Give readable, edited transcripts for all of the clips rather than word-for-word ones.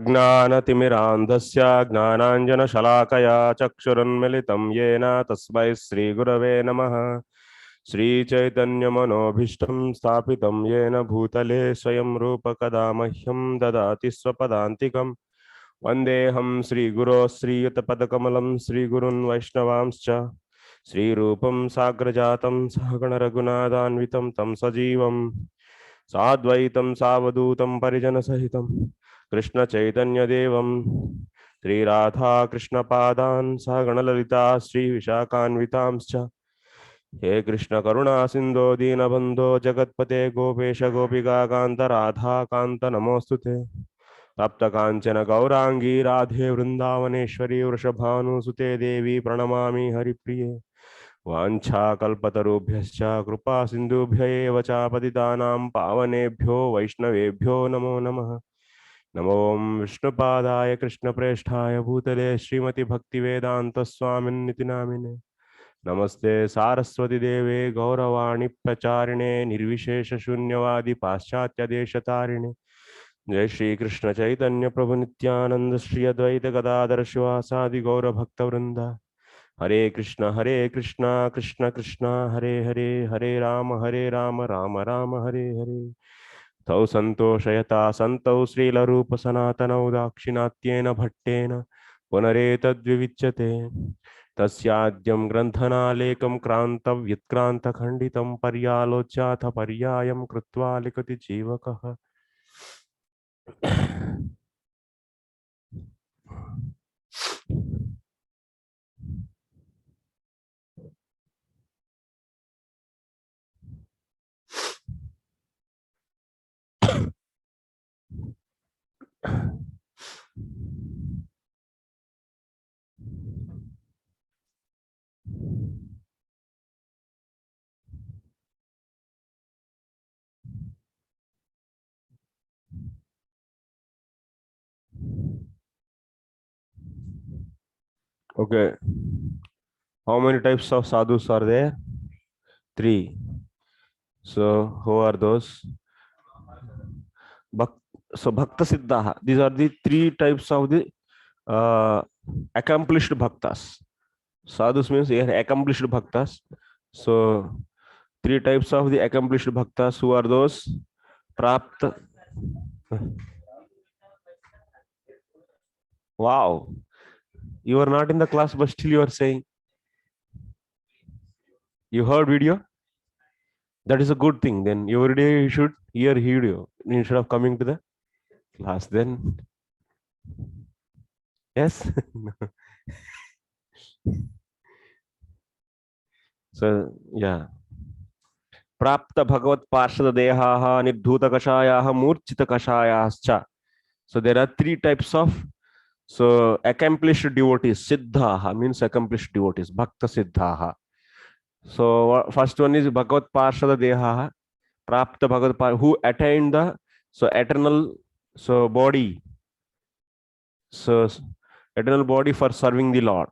ज्ञानतिमिरान्धस्य ज्ञानाञ्जनशलाकया चक्षुरुन्मिलितं येन तस्मै श्रीगुरवे नमः। श्रीचैतन्यमनोभीष्टं स्थापितं येन भूतले स्वयं रूपकदा मह्यं ददाति स्वपदान्तिकं। वन्देऽहं श्रीगुरो श्रीयुतपदकमलं श्रीगुरुन् वैष्णवांश्च श्रीरूपं साग्रजातं सहगणरघुनाथान्वितं तं सजीवं साद्वैतं सावधूतं परिजनसहितं कृष्ण चैतन्य देवम श्री राधा कृष्ण पादान सहगणललिता श्री विशाखान्वितांश्च हे कृष्ण करुणा सिंधो दीनबंधो जगत्पते गोपेश गोपिका कांत राधा कांत नमोस्तुते तप्त कांचन गौरांगी राधे वृंदावनेश्वरी वृषभानुसुते देवी प्रणमामि हरिप्रिये वाञ्छाकल्पतरुभ्यश्च कृपा सिन्धुभ्य एव च पतितानां पावनेभ्यो वैष्णवेभ्यो नमो नमः। नमो विष्णुपादाय कृष्णप्रेष्ठाय भूतले श्रीमती भक्तिवेदांत स्वामिन्निति नामिने नमस्ते सारस्वती देवे गौरवाणी प्रचारिणे निर्विशेष शून्यवादी पाश्चात्य देशतारिणे जय श्री कृष्ण चैतन्य प्रभु नित्यानंद श्री अद्वैत गदाधर शिवासादि गौर भक्त वृंदा हरे कृष्ण कृष्ण कृष्ण हरे हरे हरे राम राम राम हरे हरे तौ संतोषयता सन्तौ श्रीलरूप सनातनौ दाक्षिणात्येन भट्टेन पुनरेतद्विविच्यते तस्याद्यं ग्रन्थनालेकं क्रान्तव्युत्क्रान्तखण्डितं पर्यालोच्याथ पर्यायं कृत्वा लिखति जीवकः। Okay, how many types of sadhus are there? 3. So who are those? So Bhakta Siddhaha. These are the 3 types of the accomplished bhaktas. Sadhus means accomplished bhaktas. So 3 types of the accomplished bhaktas. Who are those? Prapta. Wow. You are not in the class, but still you are saying. You heard video? That is a good thing. Then every day you should hear video instead of coming to the class. Then yes. So yeah. Prapta Bhagavat Parshada Dehaha Nirdhuta Kashayaha Murchita Kashayascha. So there are 3 types of accomplished devotees. Siddhaha means accomplished devotees. Bhakta Siddhaha. So first one is Bhagavat Parshada Dehaha. Prapta Bhagavat who attained the eternal body. So eternal body for serving the Lord.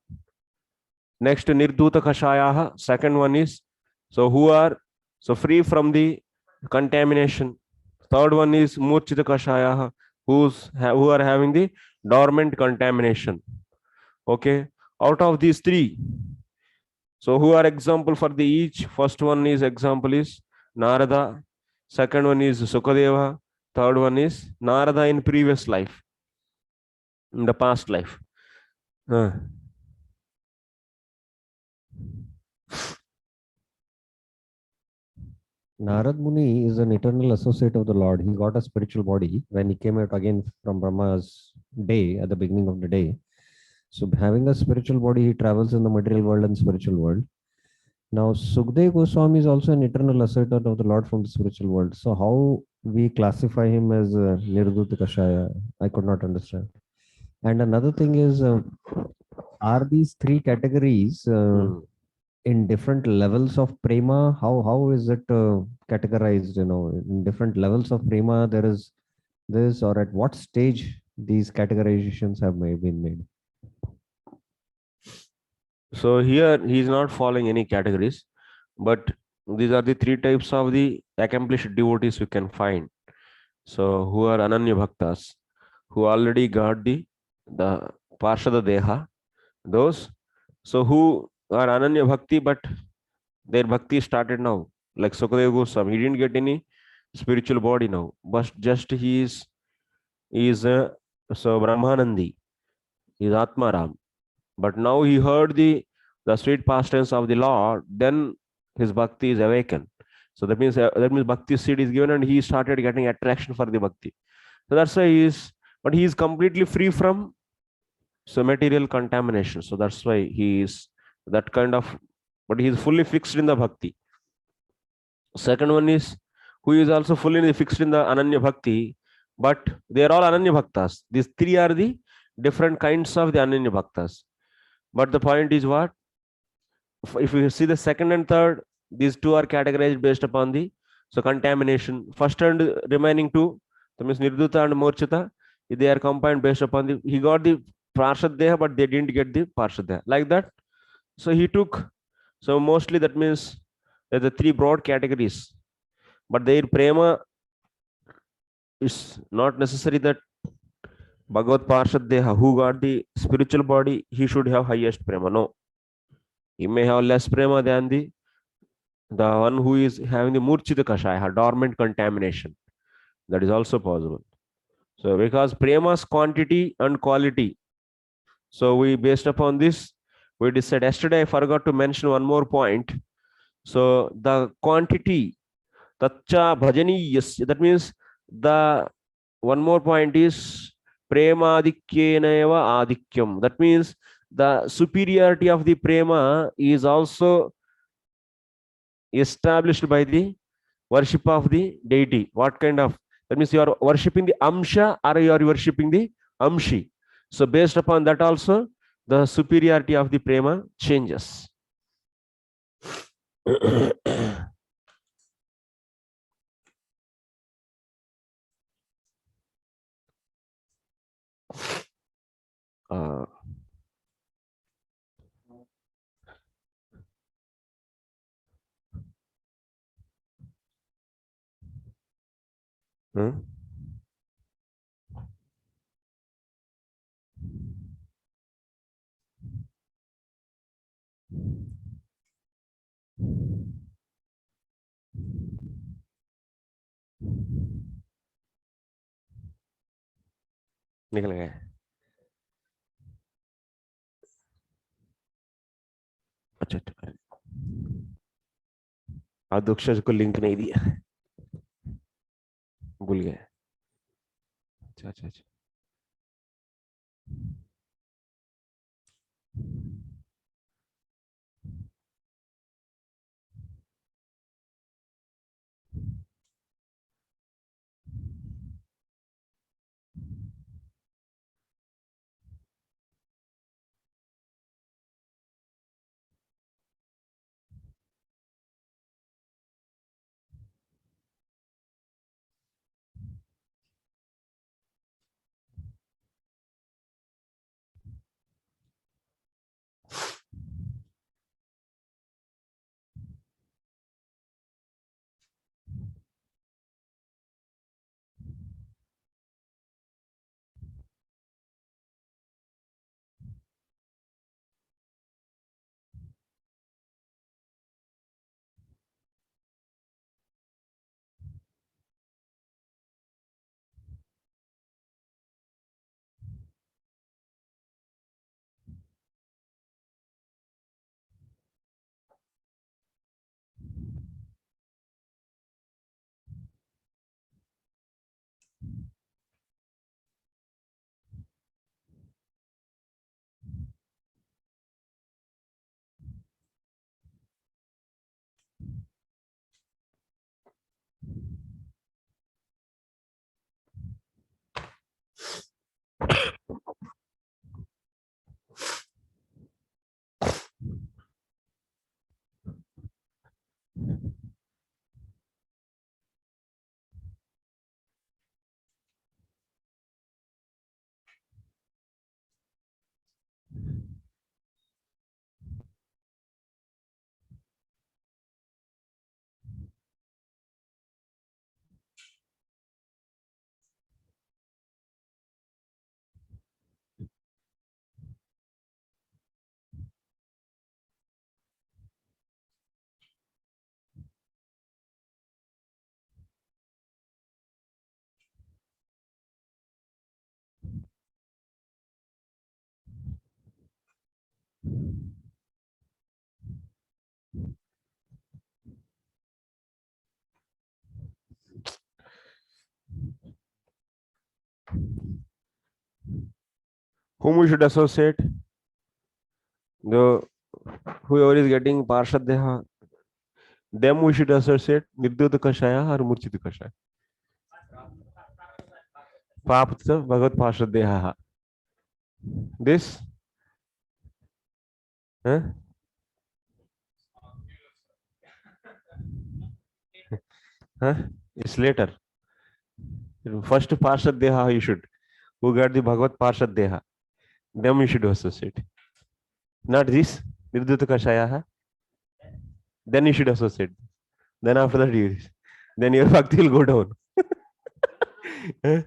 Next, Nirdhuta Kashayaha. Second one is who are free from the contamination. Third one is Murchita Kashayaha, who are having the dormant contamination. Okay, out of these 3, so who are example for the each? First one is example is Narada. Second one is Sukadeva. Third one is Narada in previous life, in the past life. Narad Muni is an eternal associate of the Lord. He got a spiritual body when he came out again from Brahma's day at the beginning of the day. So having a spiritual body, he travels in the material world and spiritual world. Now, Sukdev Goswami is also an eternal associate of the Lord from the spiritual world. So how we classify him as Nirdhuta Kashaya, I could not understand. And another thing is, are these 3 categories in different levels of prema? How is it categorized? In different levels of prema, there is this, or at what stage these categorizations have been made? So here he is not following any categories, but these are the 3 types of the accomplished devotees you can find. So who are Ananya Bhaktas, who already got the Parshada Deha, those so who are Ananya Bhakti, but their bhakti started now. Like Sukadeva Goswami, he didn't get any spiritual body now, but just he is so Brahmanandi, he is Atmaram. But now he heard the sweet pastimes of the Lord, then his bhakti is awakened. So that means bhakti seed is given, and he started getting attraction for the bhakti. So that's why but he is completely free from material contamination. So that's why he is that kind of, but he is fully fixed in the bhakti. Second one is who is also fully fixed in the Ananya Bhakti, but they are all Ananya Bhaktas. These three are the different kinds of the Ananya Bhaktas. But the point is what? If you see the second and third, these two are categorized based upon the contamination. First and remaining two, that means Nirduta and Morchita, they are combined based upon he got the Parshad Deha, but they didn't get the Parshad Deha. Like that. So he took, so mostly that means the three broad categories, but their prema is not necessary that Bhagavad Parshad Deha, who got the spiritual body, he should have highest prema. No, he may have less prema than the one who is having the Murchita Kashaya, dormant contamination. That is also possible. So because prema's quantity and quality. So we based upon this, we decided yesterday I forgot to mention one more point. So the quantity, tacha bhajani, yes, that means the one more point is premadikyeneva adikyam. That means the superiority of the prema is also established by the worship of the deity. What kind of? That means you are worshipping the Amsha or you are worshipping the Amshi. So based upon that also, the superiority of the prema changes. uh, hmm? निकल गए अच्छा अध्यक्ष को link नहीं दिया भूल गए अच्छा अच्छा अच्छा Whom we should associate? The whoever is getting Parshad Deha, them we should associate Nirdhuta Kashaya or Murchita Kashaya. Papta Bhagavad Parshad Deha. This? Huh? Huh? It's later. First Parshad Deha you should. Who got the Bhagavad Parshad Deha? Them you should associate. Not this. Nirdhuta Kashaya. Then you should associate. Then after that you then your bhakti will go down. Huh?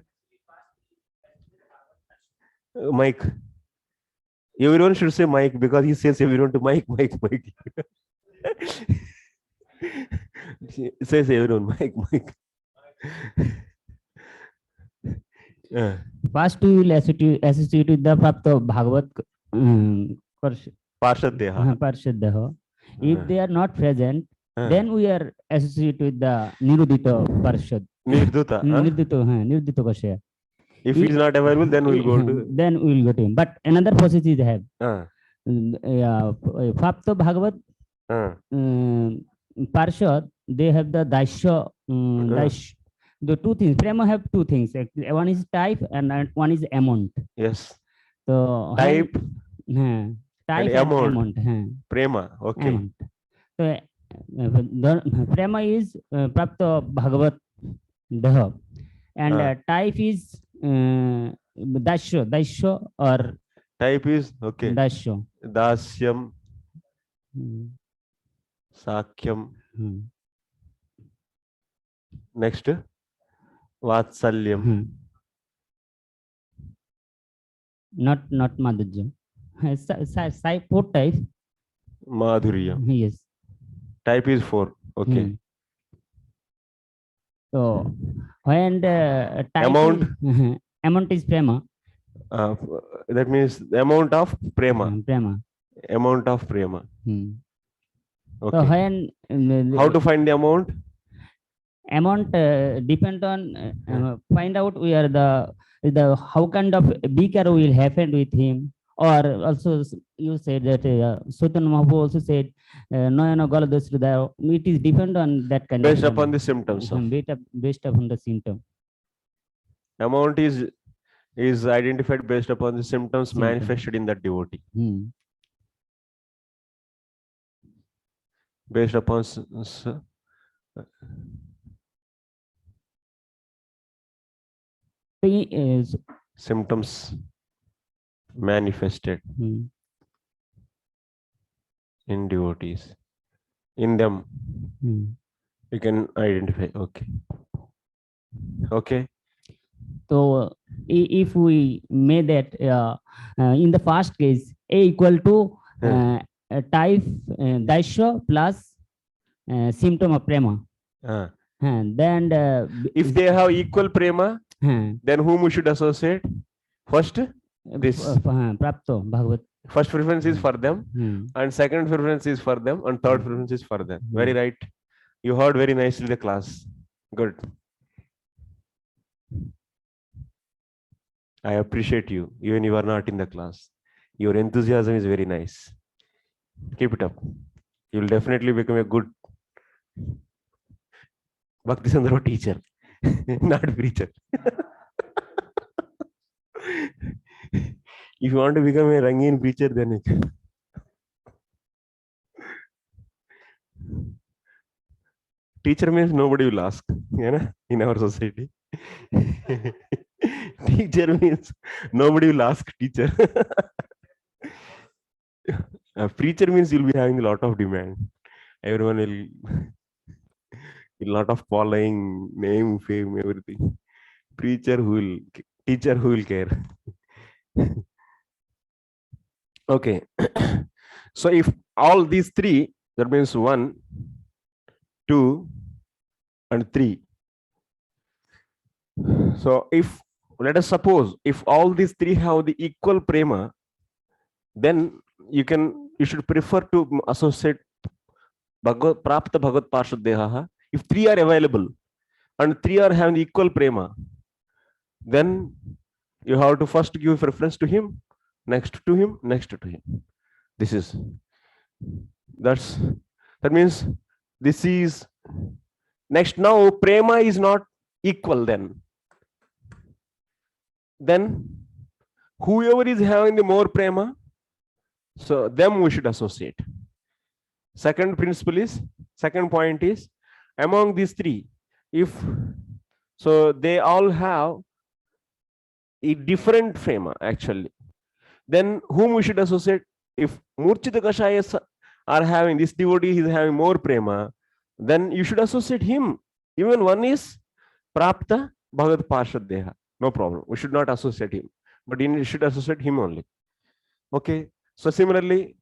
Mike. Everyone should say Mike because he says everyone to Mike. Says everyone, Mike. First, we will associate with the Prapta Bhagavat Parshad Deha. Parshad Deha. If they are not present, Uh. then we are associated with the Nirudita Parshad. Nirdhuta. Nirdita Kashaya. If he is not available, then we will go to. Then we will go to him. But another process is have. Uh. Prapta Bhagavat Parshad, they have the Daisha. Dash. The two things. Prema have two things. Actually. One is type and one is amount. Yes. So Type type and amount. amount. Prema. Okay. Amount. So the prema is Prapta Bhagavat Deha, and type is Daisha or Type is okay. Daisha. Dasyam, Sakyam. Next, Vatsalyam. Not Madhurya. Four types. Madhurya. Yes. Type is 4. Okay. So when type Amount? Amount is prema. That means the amount of prema. Prema. Amount of prema. Okay. So when how to find the amount? Amount depend on find out where the how kind of beaker will happen with him, or also you said that Sutan Mahaprabhu also said Noyana Galadasrida. It is depend on that kind Based of upon the symptoms. Based upon the symptom. Amount is identified based upon the symptoms manifested in that devotee. Based upon symptoms manifested in devotees. In them, you can identify. Okay. So if we made that in the first case, A equal to type Daisha plus symptom of prema. Then if they have equal prema, then whom we should associate? First, this. Prapto Bhagavat. First preference is for them, and second preference is for them, and third preference is for them. Very right. You heard very nicely the class. Good. I appreciate you, even you are not in the class. Your enthusiasm is very nice. Keep it up. You will definitely become a good Bhakti Sandarbha teacher, not preacher. If you want to become a Rangin preacher, then it. Teacher means nobody will ask, in our society. Teacher means nobody will ask teacher. A preacher means you'll be having a lot of demand. Everyone will a lot of following, name, fame, everything. Teacher who will care. Okay. So if all these three, that means 1, 2, and 3. So if let us suppose if all these three have the equal prema, then you should prefer to associate Prapta Bhagavat Parshad Deha. If 3 are available and 3 are having equal prema, then you have to first give preference to him, next to him, next to him. This is, that means this is next. Now prema is not equal, then whoever is having the more prema, so them we should associate. Second point is, among these three, if so they all have a different prema actually, then whom we should associate? If Murchita Kashayas are having, this devotee is having more prema, then you should associate him. Even one is Prapta Bhagavad Parshad Deha, no problem. We should not associate him, but you should associate him only. Okay. So similarly,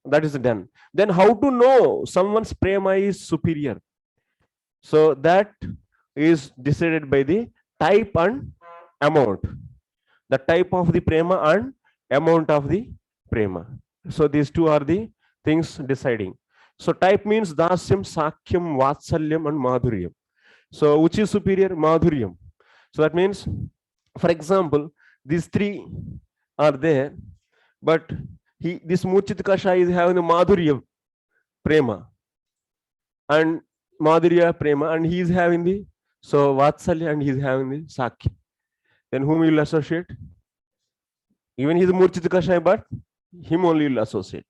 that is done. Then how to know someone's prema is superior? So that is decided by the type and amount. The type of the prema and amount of the prema. So these two are the things deciding. So type means dasyam, sakyam, vatsalyam and madhuryam. So which is superior? Madhuryam. So that means, for example, these three are there, but this Murchit Kasha is having the madhurya prema and madhurya prema, and he is having the vatsalya, and he is having the sakya. Then whom you will associate? Even he is Murchit Kasha, but him only you will associate.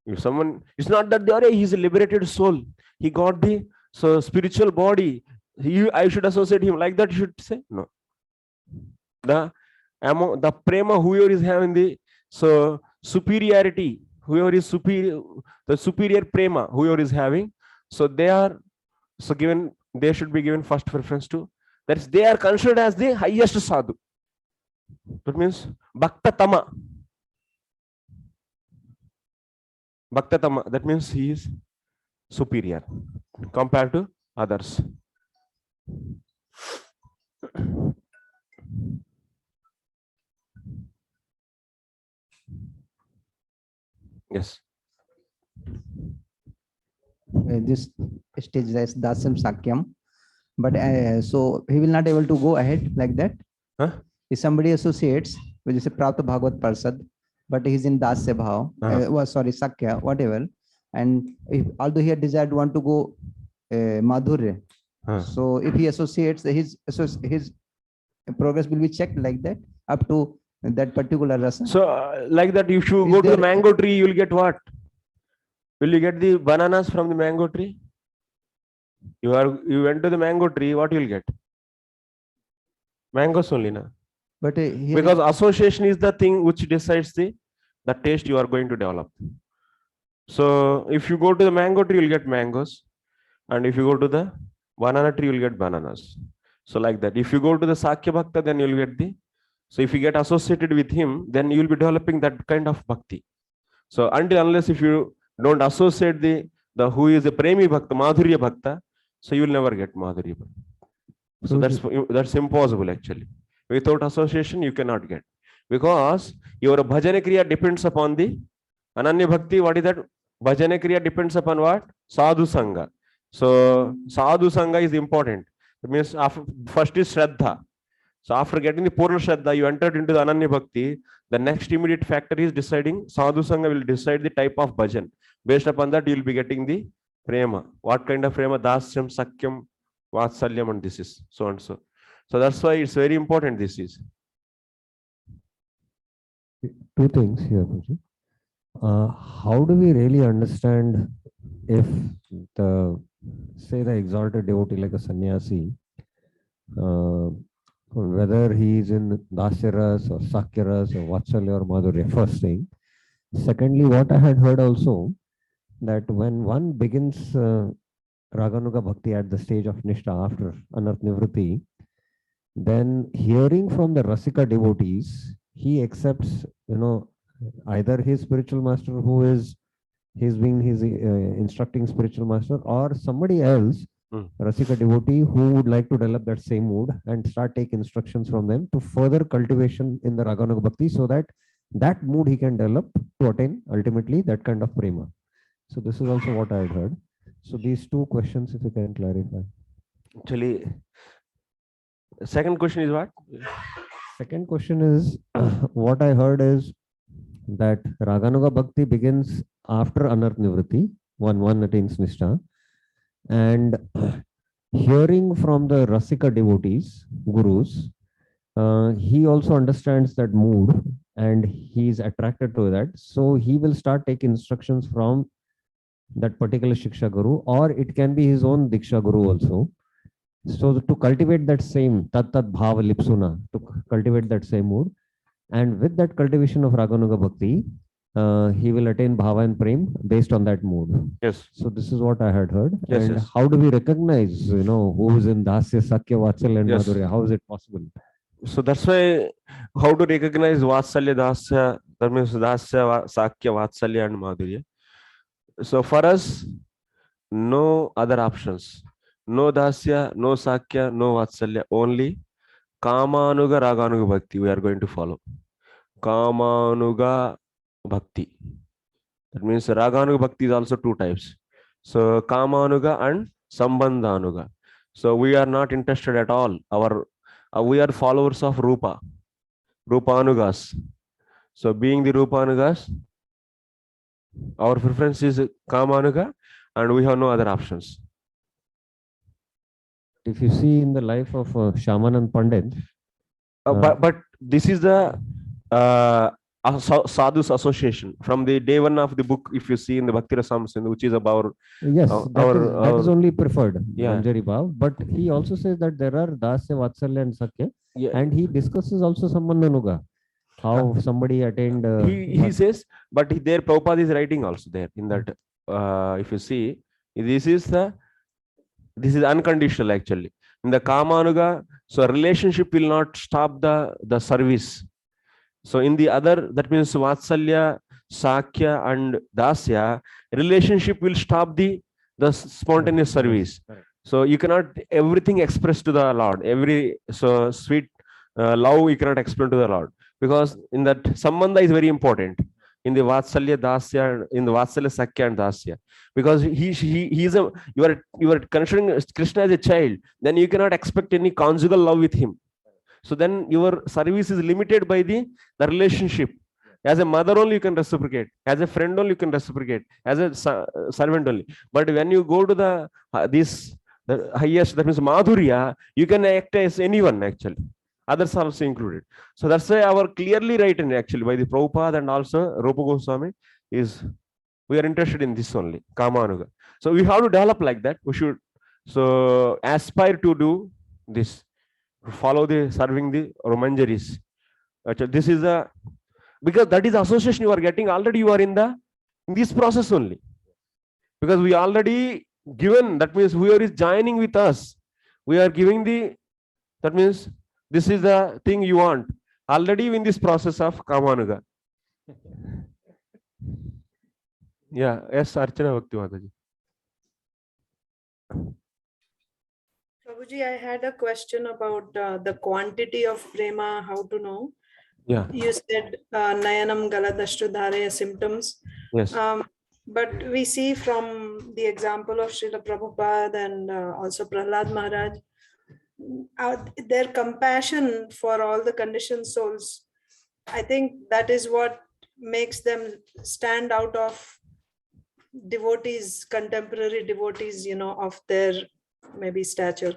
If someone, it's not that he is a liberated soul, he got the spiritual body, I should associate him like that, you should say no. The prema, whoever is having the superiority, whoever is superior, the superior prema, whoever is having, so they are given, they should be given first preference to, that is, they are considered as the highest sadhu. That means bhaktatama, that means he is superior compared to others. Yes. This stage is Dasyam Sakyam, but so he will not able to go ahead like that. Huh? If somebody associates with this Prapta Bhagavad Parsad, but he's in Dasya Bhav, Sakya, whatever, and if although he had desired want to go Madhurya, so if he associates, his progress will be checked like that up to that particular rasa. So like that, if you go to the mango tree, you will get what? Will you get the bananas from the mango tree? You went to the mango tree, what you will get? Mangoes only, na? But because association is the thing which decides the taste you are going to develop. So if you go to the mango tree, you will get mangoes, and if you go to the banana tree, you will get bananas. So like that. If you go to the Sakya Bhakta, then you will get the, so if you get associated with him, then you will be developing that kind of bhakti. So unless if you don't associate the who is the Premi Bhakta, Madhurya Bhakta, so you will never get Madhurya Bhakta. So that's impossible actually. Without association, you cannot get, because your bhajana kriya depends upon the Ananya Bhakti. What is that? Bhajana kriya depends upon what? Sadhu Sangha. So Sadhu Sangha is important. It means first is Shraddha. So after getting the Purna Shraddha, you entered into the Ananya Bhakti. The next immediate factor is deciding, Sadhu Sangha will decide the type of bhajan. Based upon that, you will be getting the prema. What kind of prema? Dasyam, Sakyam, Vatsalyam, and this is so and so. So that's why it's very important, this is. Two things here, Puji. How do we really understand if say the exalted devotee like a sannyasi, whether he is in Dasyaras or Sakyaras or Vatsalya or Madhurya, first thing. Secondly, what I had heard also, that when one begins Raganuga Bhakti at the stage of Nishtha after Anarth Nivritti, then hearing from the Rasika devotees, he accepts, either his spiritual master who is his instructing spiritual master, or somebody else, Rasika devotee, who would like to develop that same mood and start take instructions from them to further cultivation in the Raganuga Bhakti, so that mood he can develop to attain ultimately that kind of prema. So this is also what I had heard. So these two questions, if you can clarify. Actually, second question is what? Second question is, what I heard is, that Raganuga Bhakti begins after Anarth Nivritti, one attains Nishtha, and hearing from the Rasika devotees, gurus, he also understands that mood and he is attracted to that. So he will start taking instructions from that particular Shiksha Guru, or it can be his own Diksha Guru also. So to cultivate that same Tat Tat Bhava Lipsuna, to cultivate that same mood, and with that cultivation of Raganuga Bhakti, he will attain Bhava and Prem based on that mood. Yes. So this is what I had heard. Yes, And yes. how do we recognize, who is in Dasya, Sakya, Vatsalya, and Yes. Madhurya? How is it possible? So that's why how to recognize Vatsalya, Dasya, that means Dasya, Sakya, Vatsalya, and Madhurya. So for us, no other options. No Dasya, no Sakya, no Vatsalya. Only Kamanuga, Raganuga Bhakti we are going to follow. Kamanuga Bhakti. That means Raganuga Bhakti is also two types. So Kamanuga and Sambandhanuga. So we are not interested at all. We are followers of Rupa, Rupanugas. So being the Rupanugas, our preference is Kamanuga, and we have no other options. If you see in the life of Shamanand Pandit, But this is the Sadhu's association from the day one of the book. If you see in the Bhakti Rasamrita, which is about yes, that is only preferred, Yeah. Manjari Bhav. But he also says that there are Dasya, Vatsalya, and Sakya, yeah, and he discusses also Sambandhanuga, how somebody attained. he says, but there Prabhupada is writing also there in that. If you see, this is unconditional actually. In the Kamanuga, so relationship will not stop the service. So in the other, that means Vatsalya, Sakya, and Dasya, relationship will stop the spontaneous service. Correct. So you cannot everything express to the Lord. So sweet love you cannot explain to the Lord, because in that Sambandha is very important in the Vatsalya, Dasya, in the Vatsalya, Sakya, and Dasya, because he is you are considering Krishna as a child, then you cannot expect any conjugal love with him. So then your service is limited by the relationship. As a mother only you can reciprocate, as a friend only you can reciprocate, as a servant only. But when you go to the highest, that means Madhurya, you can act as anyone actually. Others are also included. So that's why our clearly written actually by the Prabhupada and also Rupa Goswami is we are interested in this only, Kamanuga. So we have to develop like that. We should so aspire to do this, follow the serving the Romanjaris. This is the because that is association you are getting already. You are in this process only, because we already given. That means whoever is joining with us, we are giving that means this is the thing you want already in this process of Kamanuga. Yeah, yes, Archana Bhakti Mataji. Prabhuji, I had a question about the quantity of prema, how to know. Yeah. You said Nayanam Galadashtu Dharaya symptoms. Yes. But we see from the example of Srila Prabhupada and also Prahlad Maharaj, their compassion for all the conditioned souls, I think that is what makes them stand out of devotees, contemporary devotees, of their maybe stature.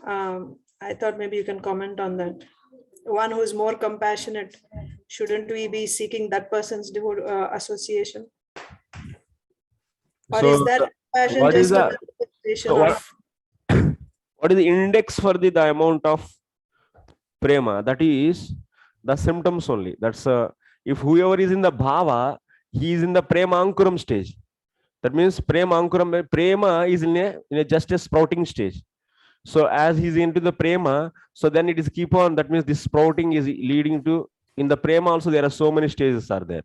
I thought maybe you can comment on that. One who is more compassionate, shouldn't we be seeking that person's association? Or is that compassion what is just a the- manifestation so of? what is the index for the amount of prema? That is the symptoms only. That's if whoever is in the bhava, he is in the prema ankuram stage. That means prema ankuram, prema is in a just a sprouting stage. So as he's into the prema, so then it is keep on. That means this sprouting is leading to, in the prema also there are so many stages are there.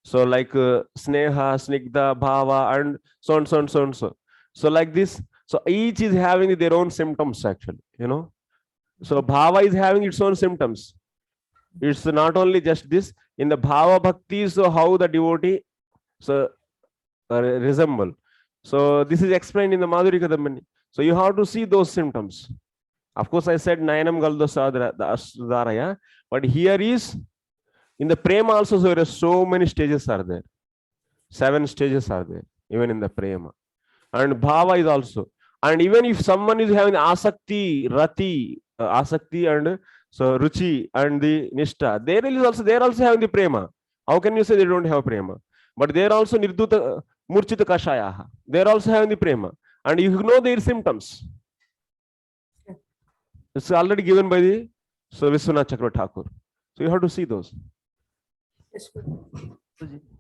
So like sneha, snigdha, bhava, and so on, so on, so on, so. So like this. So each is having their own symptoms actually, So bhava is having its own symptoms. It's not only just this. In the bhava bhakti, so how the devotee resemble. So this is explained in the Madhuri Kadambini. So you have to see those symptoms. Of course, I said Nayanam Galdosadharaya, but here is In the prema also, so there are so many stages are there. 7 stages are there, even in the prema. And bhava is also. And even if someone is having asakti, rati, asakti and so ruchi and the nishta, they are also having the prema. How can you say they don't have prema? But they are also nirduta, murchita kashayaha. They are also having the prema. And you know their symptoms. It's already given by the Vishwanath Chakravarti Thakur. So you have to see those. Yes, sir.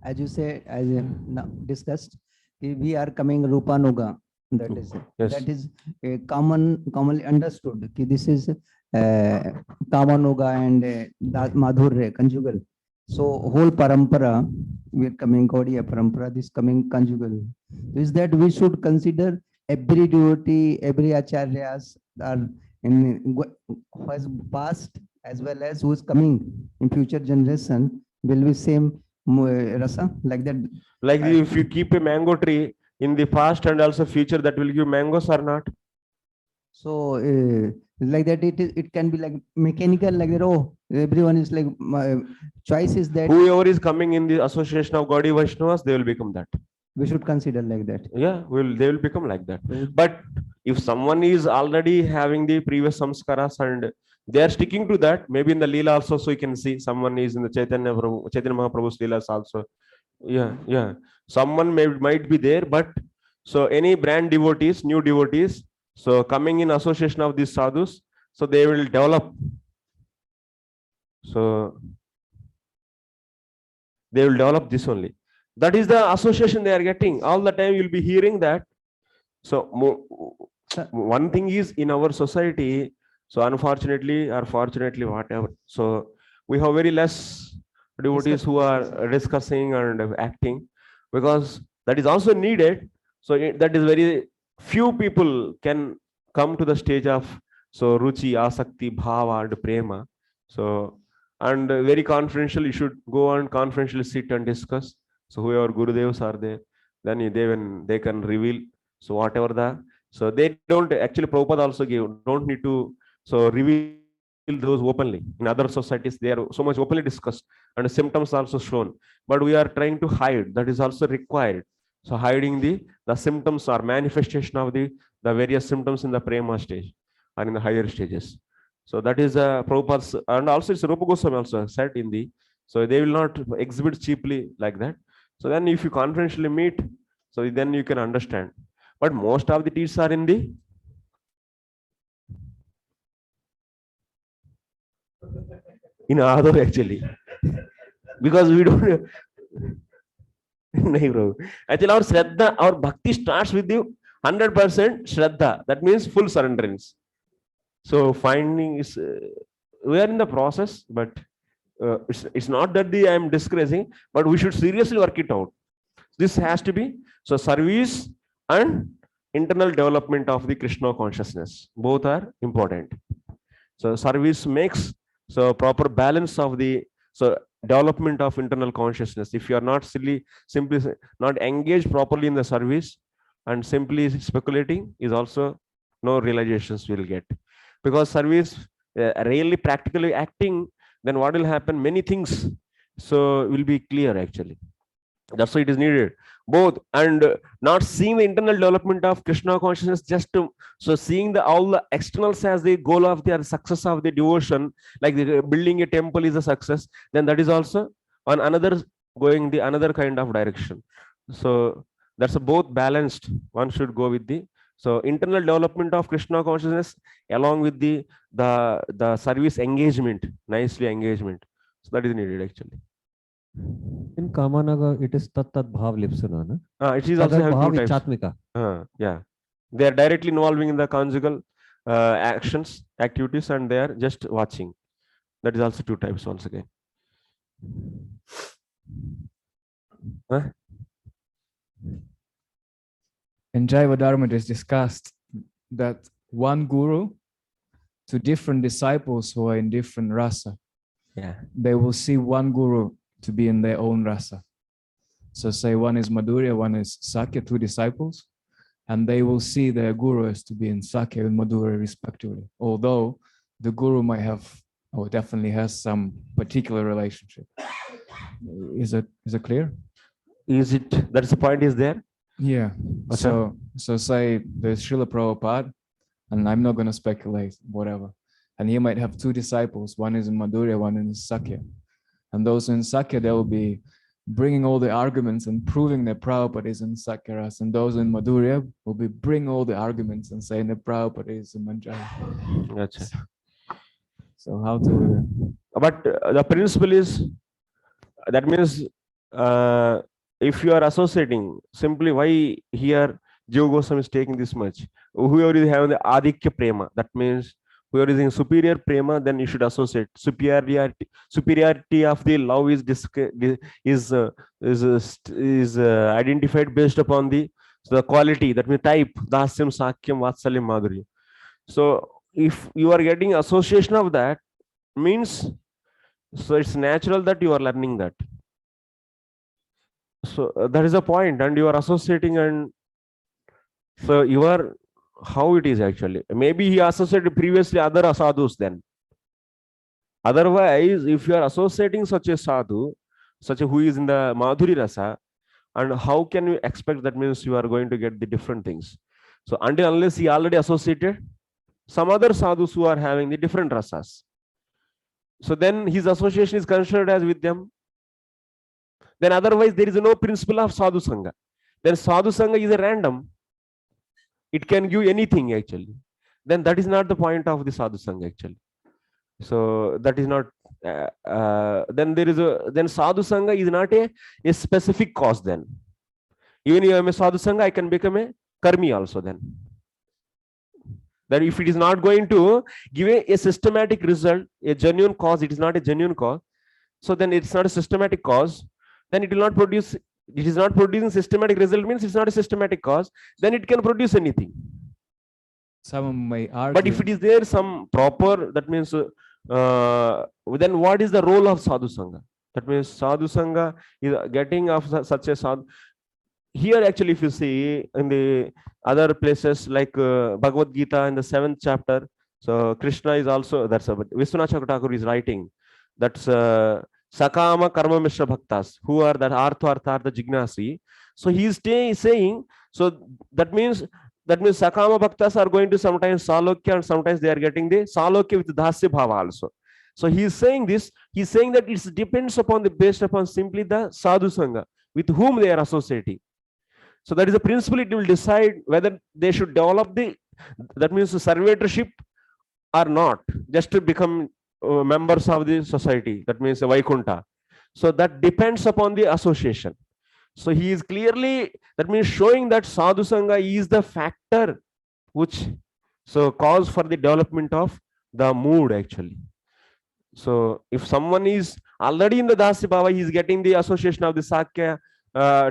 As you said, as now discussed, we are coming Rupanuga. Yes. That is a commonly understood. This is Kamanuga and Madhurya, conjugal. So whole parampara, we are coming Gaudiya parampara, this coming conjugal. Is that we should consider every devotee, every acharyas are who has passed as well as who is coming in future generation will be same rasa like that. Like if you keep a mango tree in the past and also future, that will give mangoes or not? So like that, it can be like mechanical, like that. Oh, everyone is like choice is that Whoever is coming in the association of Gaudiya Vaishnavas, they will become that. we should consider like that. Yeah, they will become like that. But if someone is already having the previous samskaras and they are sticking to that, maybe in the Leela also, so you can see someone is in the Chaitanya Mahaprabhu's Leelas also. Yeah. Someone might be there, but so any brand devotees, new devotees, so coming in association of these sadhus, so they will develop. So they will develop this only. That is the association they are getting. All the time you'll be hearing that. So one thing is in our society, so unfortunately or fortunately, whatever, so we have very less devotees who are discussing and acting, because that is also needed. So that is very few people can come to the stage of so ruchi, asakti, bhava and prema. So and very confidential, you should go and confidentially sit and discuss. So whoever Gurudevs are there, then they can reveal. So whatever so they don't actually, Prabhupada also don't need to so reveal those openly. In other societies, they are so much openly discussed and symptoms also shown. But we are trying to hide. That is also required. So hiding the symptoms or manifestation of the various symptoms in the prema stage or in the higher stages. So that is Prabhupada's, and also it's Rupa Goswami also said in the, so they will not exhibit cheaply like that. So then if you confidentially meet, so then you can understand. But most of the teachers are in the in Adho actually. Because we don't actually our Shraddha, our bhakti starts with the 100% Shraddha. That means full surrenderance. So finding is we are in the process, but it's not that I am discouraging, but we should seriously work it out. This has to be so service and internal development of the Krishna consciousness. Both are important. So service makes so proper balance of the so development of internal consciousness. If you are not simply not engaged properly in the service and simply speculating, is also no realizations will get. Because service really practically acting, then what will happen? Many things so will be clear actually. That's why it is needed both, and not seeing the internal development of Krishna consciousness just to so seeing all the externals as the goal of their success of the devotion, like building a temple is a success, then that is also on another going the another kind of direction. So that's a both balanced. One should go with the so internal development of Krishna consciousness along with the service engagement, nicely engagement. So that is needed actually. In Kamanaga, it is tat bhav lipsuna. It is also having two types. Chatmika. Yeah, they are directly involving in the conjugal actions, activities, and they are just watching. That is also two types once again. In Jaiva Dharma, it is discussed that one guru to different disciples who are in different rasa, they will see one guru to be in their own rasa. So say one is Madhurya, one is Sakya, two disciples, and they will see their guru as to be in Sakya and Madhurya respectively. Although the guru might have or definitely has some particular relationship. Is it clear? Is it, that's the point is there? Yeah. Okay. So say there's Srila Prabhupada, and I'm not going to speculate, whatever. And he might have two disciples. One is in Madhurya, one in Sakya. And those in Sakya, they will be bringing all the arguments and proving that Prabhupada is in Sakyaras. And those in Madhurya will be bringing all the arguments and saying that Prabhupada is in Manjari. Gotcha. So how to... But the principle is, that means if you are associating, simply why here Jiva Goswami is taking this much? Whoever is having the adikya prema, that means whoever is in superior prema, then you should associate. Superiority of the love is identified based upon the quality, that means type, dasyam, sakyam, vatsalyam, madhurya. So if you are getting association of that, means, so it's natural that you are learning that. So that is the point, and you are associating, and so you are, how it is actually. Maybe he associated previously other sadhus then. Otherwise, if you are associating such a sadhu, such a who is in the Madhuri Rasa, and how can you expect, that means you are going to get the different things. So until unless he already associated some other sadhus who are having the different rasas, so then his association is considered as with them. Then otherwise there is no principle of sadhu sangha. Then sadhu sangha is a random. It can give anything actually. Then that is not the point of the sadhu sangha actually. So that is not. Then there is then sadhu sangha is not a specific cause. Then even if I am a sadhu sangha, I can become a karmi also. Then that if it is not going to give a systematic result, a genuine cause, it is not a genuine cause. So then it's not a systematic cause. Then it will not produce. It is not producing systematic result, means it's not a systematic cause. Then it can produce anything. Some may argue. But if it is there some proper, that means then what is the role of sadhu sangha? That means sadhu sangha is getting of such a sadhu. Here actually, if you see in the other places like Bhagavad Gita in the 7th chapter, so Krishna is also, that's Vishwanath Thakur is writing, that's Sakama Karma Mishra Bhaktas, who are that Artha Jignasi. So he is saying, so that means Sakama Bhaktas are going to sometimes Salokya, and sometimes they are getting the Salokya with Dasya Bhava also. So he is saying this, he is saying that it depends upon based upon simply the Sadhu Sangha, with whom they are associating. So that is the principle, it will decide whether they should develop that means the servitorship or not, just to become members of the society, that means Vaikunta. So that depends upon the association. So he is clearly, that means showing that sadhu sangha is the factor which cause for the development of the mood actually. So if someone is already in the Dasya Bhava, he is getting the association of the Sakya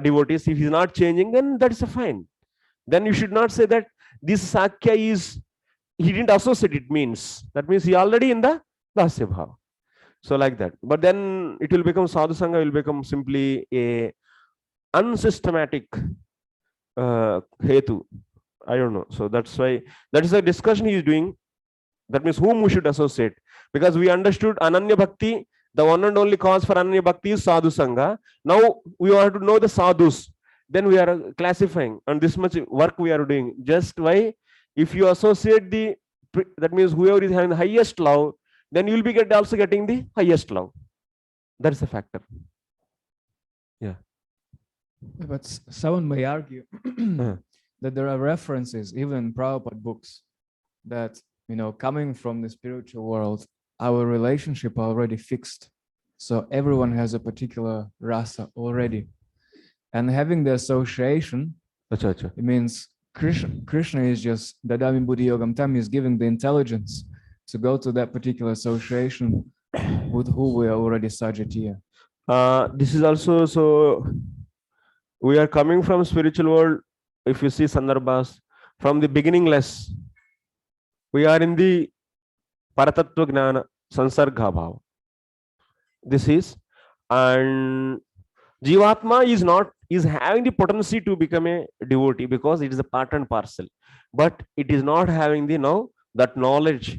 devotees. If he is not changing, then that is fine. Then you should not say that this Sakya is, he didn't associate, it means, that means he already in the Dasya Bhava. So like that. But then it will become, sadhu sangha will become simply a unsystematic hetu. I don't know. So that's why, that is a discussion he is doing. That means whom we should associate. Because we understood Ananya Bhakti, the one and only cause for Ananya Bhakti is sadhu sangha. Now we have to know the sadhus. Then we are classifying, and this much work we are doing. Just why, if you associate that means whoever is having the highest love, then you will be also getting the highest love. That is a factor. Yeah. But someone may argue that there are references, even in Prabhupada books, that, coming from the spiritual world, our relationship already fixed. So everyone has a particular rasa already. And having the association, it means Krishna is just, Dadami Buddhi Yogam Tam is giving the intelligence to go to that particular association with who we are already Sajatiya. This is also, so we are coming from spiritual world. If you see sandarbhas, from the beginningless, we are in the Paratattva Gnana, Sansarga Bhava. This is, and Jivatma is having the potency to become a devotee because it is a part and parcel, but it is not having that knowledge.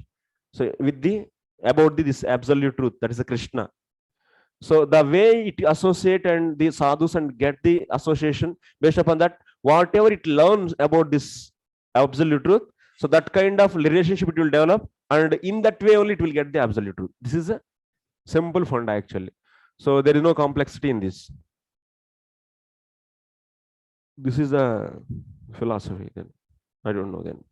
So with the about this absolute truth, that is a Krishna. So the way it associate and the sadhus and get the association based upon that, whatever it learns about this absolute truth, so that kind of relationship it will develop, and in that way only it will get the absolute truth. This is a simple funda actually. So there is no complexity in this. This is the philosophy then. I don't know then.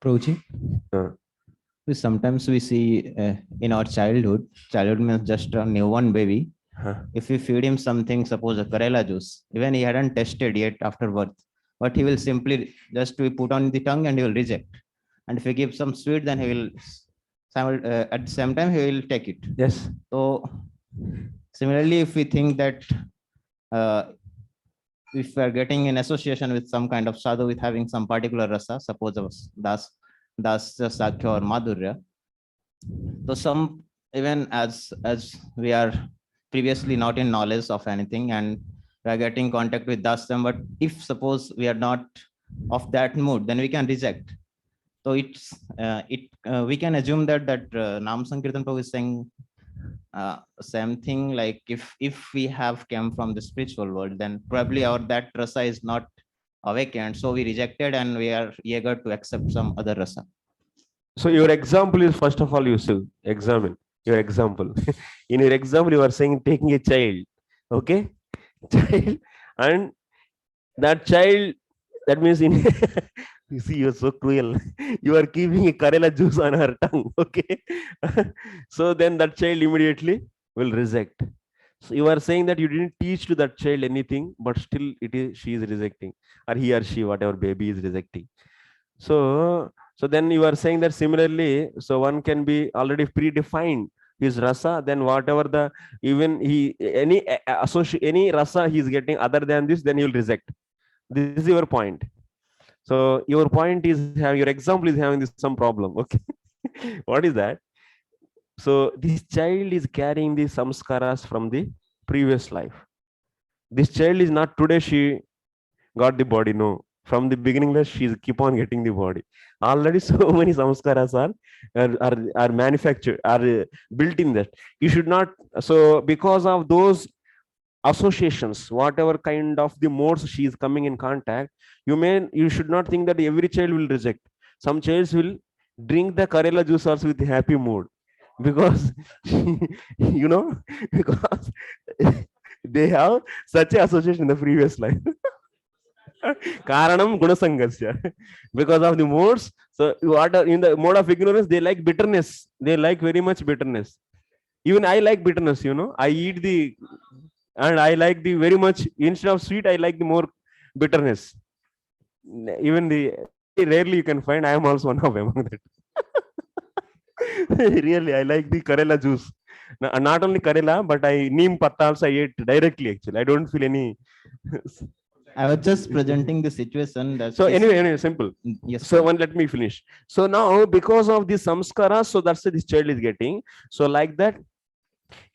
Prabhuji, sometimes we see in our childhood means just a newborn baby. If we feed him something, suppose a Karela juice, even he hadn't tested yet after birth, but he will simply just we put on the tongue and he will reject. And if we give some sweet, then he will at the same time he will take it. Yes. So similarly, if we think that if we are getting in association with some kind of sadhu with having some particular rasa, suppose das, sakya or madhurya, so some even as we are previously not in knowledge of anything and we are getting contact with dasam, but if suppose we are not of that mood, then we can reject. So it's we can assume that Nam Sankirtan Prabhu is saying same thing, like if we have come from the spiritual world, then probably our that rasa is not awakened, so we rejected and we are eager to accept some other rasa. So your example is, first of all, you should examine your example. In your example, you are saying taking a child, okay, child, and that child, that means in you see, you're so cruel. You are keeping a Karela juice on her tongue, okay. So then that child immediately will reject. So you are saying that you didn't teach to that child anything, but still she is rejecting, or he or she, whatever baby is rejecting. So then you are saying that similarly, so one can be already predefined his rasa, then whatever the even he any rasa he is getting other than this, then he will reject. This is your point. So your point is your example is having this some problem, okay. What is that? So this child is carrying the samskaras from the previous life. This child is not today she got the body, no. From the beginning, she's keep on getting the body. Already so many samskaras are manufactured, are built in that. You should not, so because of those associations, whatever kind of the modes she is coming in contact, you should not think that every child will reject. Some childs will drink the Karela juice also with happy mood, because you know, because they have such an association in the previous life. Karanam gunasangasya. Because of the modes, so what in the mode of ignorance, they like bitterness. They like very much bitterness. Even I like bitterness, you know. I eat the, and I like the very much, instead of sweet, I like the more bitterness. Even the rarely you can find, I am also one of among that. Really, I like the Karela juice. Not only Karela, but neem patta also I ate directly actually. I don't feel any. I was just presenting the situation that. So anyway, simple. Yes. So let me finish. So now because of this samskara, so that's what this child is getting. So like that,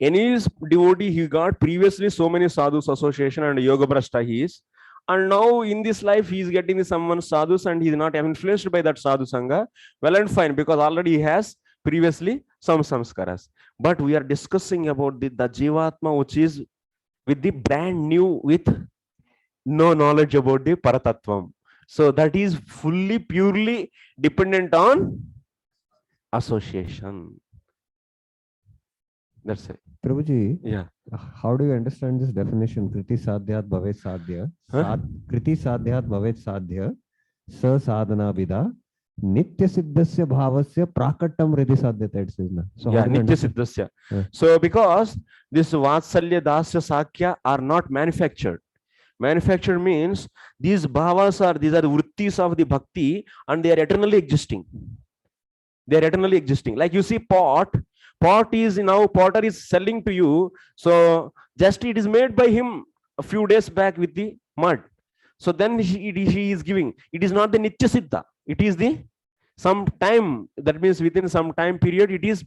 any devotee he got previously so many sadhus association and yoga brashta he is, and now in this life he is getting someone sadhus and he is not influenced by that sadhu sangha. Well and fine, because already he has previously some samskaras. But we are discussing about the jivatma, which is with the brand new, with no knowledge about the Paratattvam. So that is fully, purely dependent on association. That's it. Prabhuji, Yeah. How do you understand this definition? Kriti sadhyat bhavet sadhya. Kriti sadhyat bhavet sadhya. Sa sadhana vida. Nitya siddhasya bhavasya prakatam riddhi sadhyata, it says. So yeah, nitya siddhasya. Yeah. So because this vatsalya, dasya, sakya are not manufactured. Manufactured means these bhavas these are the vrittis of the bhakti, and they are eternally existing. They are eternally existing. Like you see pot is now, potter is selling to you. So just it is made by him a few days back with the mud. So then he is giving. It is not the nitya siddha. It is the some time, that means within some time period it is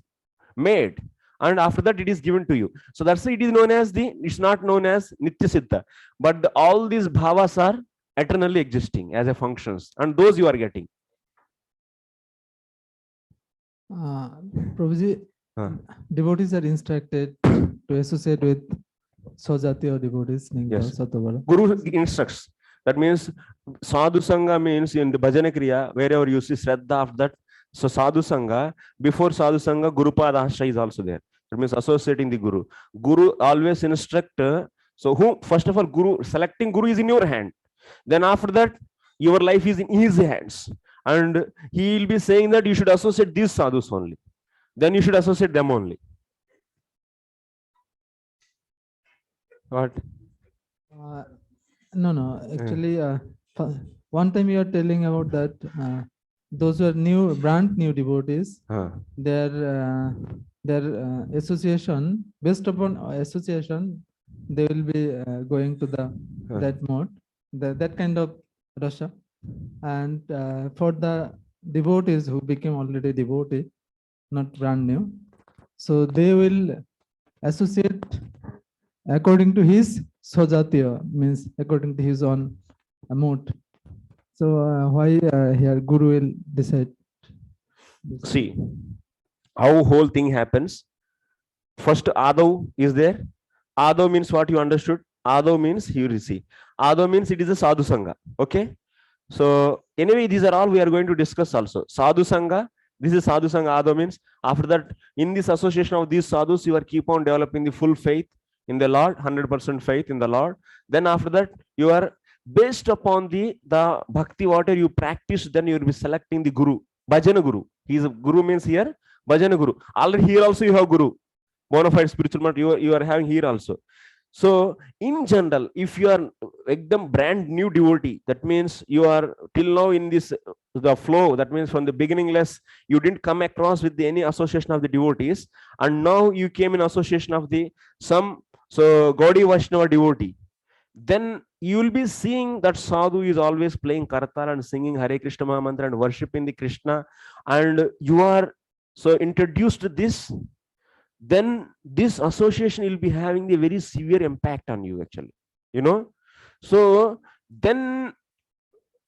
made. and after that it is given to you. So that's why it is known as it's not known as Nitya Siddha, but all these bhavas are eternally existing as a functions, and those you are getting. Prabhuji, devotees are instructed to associate with Sojatiya devotees. Yes. Guru instructs. That means sadhu sangha means in the bhajana kriya, wherever you see shraddha after that. So sadhu sangha, before sadhu sangha, Gurupada Ashra is also there. That means associating the Guru. Guru always instruct. So who, first of all, Guru, selecting Guru is in your hand. Then after that, your life is in his hands. And he will be saying that you should associate these sadhus only. Then you should associate them only. What? No. Actually, one time you are telling about that those who are brand new devotees, their association, based upon association, they will be going to that mode, that kind of rasha. And for the devotees who became already devotee, not brand new, so they will associate according to his Sojatiya, means according to his own mood. So why here Guru will decide? See how whole thing happens. First Adav is there. Adav means what you understood. Adav means you receive. Adav means it is a sadhu sangha. Okay. So anyway, these are all we are going to discuss also. Sadhu sangha. This is sadhu sangha. Adav means after that, in this association of these sadhus, you are keep on developing the full faith in the Lord, 100% faith in the Lord. Then after that, you are based upon the bhakti, whatever you practice, then you will be selecting the Guru, Bhajana Guru. He's a Guru means here, Bhajana Guru. Already here also you have Guru, bona fide spiritual matter, you are having here also. So in general, if you are ekdam brand new devotee, that means you are till now in this the flow, that means from the beginningless, you didn't come across with any association of the devotees, and now you came in association of some Gaudiya Vaishnava devotee. Then you will be seeing that sadhu is always playing kartala and singing Hare Krishna Mahamantra and worshipping the Krishna, and you are so introduced to this. Then this association will be having a very severe impact on you actually, so then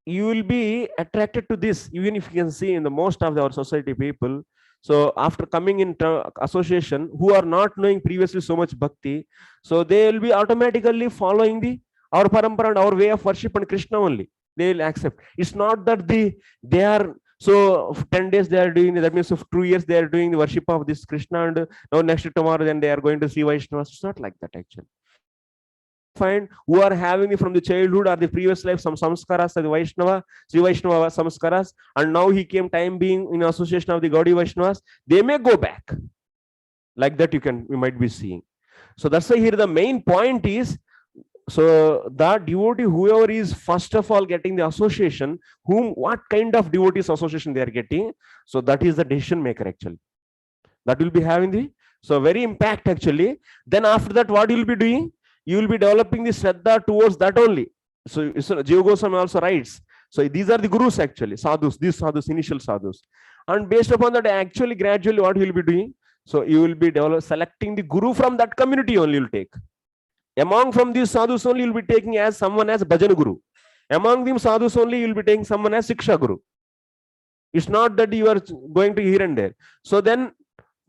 you will be attracted to this, even if you can see in the most of our society people. So after coming into association, who are not knowing previously so much bhakti, so they will be automatically following our parampara and our way of worship and Krishna only. They will accept. It's not that they are so 10 days they are doing, that means of 2 years they are doing the worship of this Krishna, and now next tomorrow then they are going to see Vaishnavas. It's not like that actually. Find who are having from the childhood or the previous life some samskaras of the Vaishnava, Sri Vaishnava samskaras, and now he came time being in association of the Gaudiya Vaishnavas, they may go back. Like that you might be seeing. So that's why here the main point is, so that devotee, whoever is first of all getting the association, what kind of devotees association they are getting, so that is the decision maker actually. That will be having so very impact actually. Then after that, what you will be doing? You will be developing the shraddha towards that only. So Jiva Goswami also writes. So these are the gurus actually, sadhus, these sadhus, initial sadhus. And based upon that, actually gradually what you will be doing? So you will be selecting the guru from that community only you will take. Among from these sadhus only you will be taking as someone as Bhajana Guru. Among them sadhus only you will be taking someone as Siksha Guru. It's not that you are going to here and there. So then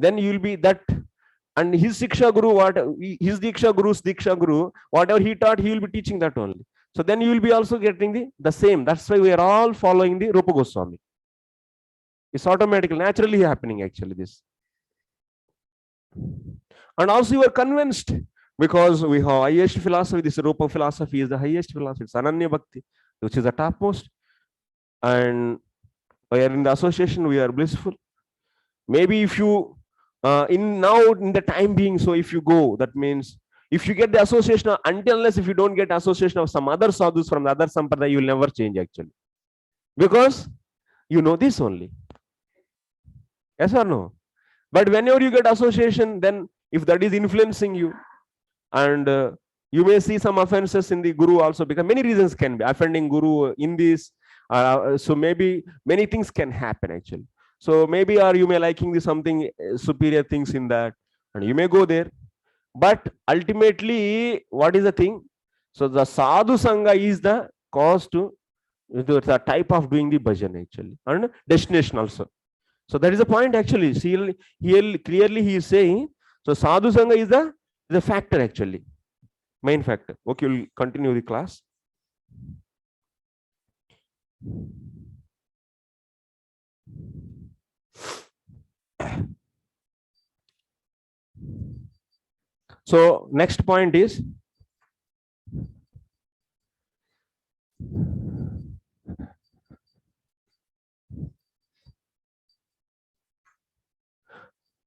you will be that, and his Siksha Guru, his Diksha Guru, whatever he taught, he will be teaching that only. So then you will be also getting the same. That's why we are all following the Rupa Goswami. It's automatically, naturally happening actually this. And also you are convinced, because we have highest philosophy, this Rupa philosophy is the highest philosophy, it's Ananya Bhakti, which is the topmost. And we are in the association, we are blissful. Maybe if you, in the time being, so if you go, that means, if you get the association, unless if you don't get association of some other sadhus from the other sampradaya, you will never change actually. Because you know this only. Yes or no? But whenever you get association, then if that is influencing you, and you may see some offenses in the Guru also, because many reasons can be offending Guru in this. So maybe many things can happen actually. So maybe, or you may liking something superior things in that, and you may go there, but ultimately, what is the thing? So the sadhu sangha is the cause to the type of doing the bhajan actually, and destination also. So that is the point actually. See, here clearly he is saying, so sadhu sangha is the factor actually, main factor. Okay, we'll continue the class. So next point is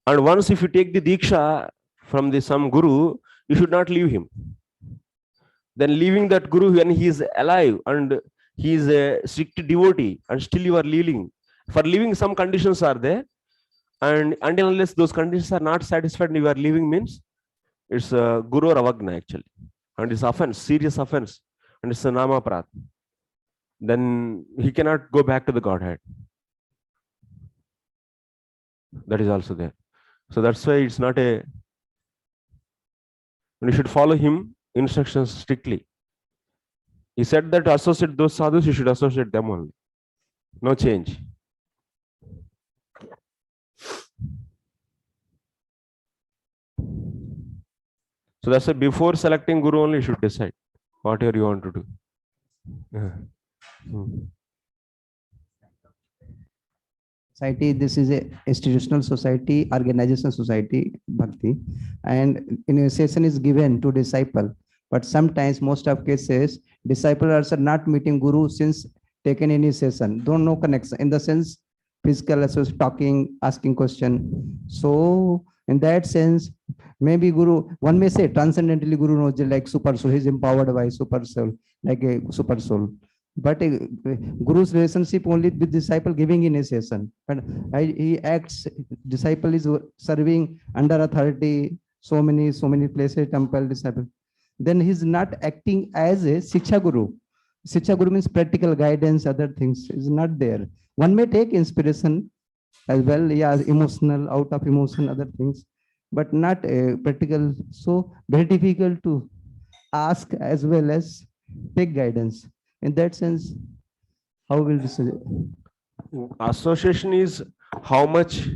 and once if you take the diksha from the some guru, you should not leave him. Then leaving that guru when he is alive and he is a strict devotee, and still you are leaving. For leaving, some conditions are there, and until unless those conditions are not satisfied, you are leaving means it's a guru or avagna actually, and it's offense, serious offense, and it's a nama parat. Then he cannot go back to the Godhead. That is also there. So that's why it's not a. You should follow him instructions strictly. He said that to associate those sadhus, you should associate them only. No change. So that's why before selecting guru only, you should decide whatever you want to do. Society, this is a institutional society, organization society, bhakti, and initiation is given to disciple. But sometimes, most of cases, disciples are not meeting guru since taken initiation. Don't know connection in the sense physical association, talking, asking question. So in that sense, maybe guru, one may say transcendentally guru knows like super soul. He's empowered by super soul, like a super soul. But guru's relationship only with disciple giving initiation, but he acts, disciple is serving under authority, so many places, temple, disciple, then he's not acting as a shiksha guru. Shiksha guru means practical guidance, other things is not there. One may take inspiration as well, yeah, emotional, out of emotion, other things, but not practical. So very difficult to ask as well as take guidance. In that sense, how will this association is how much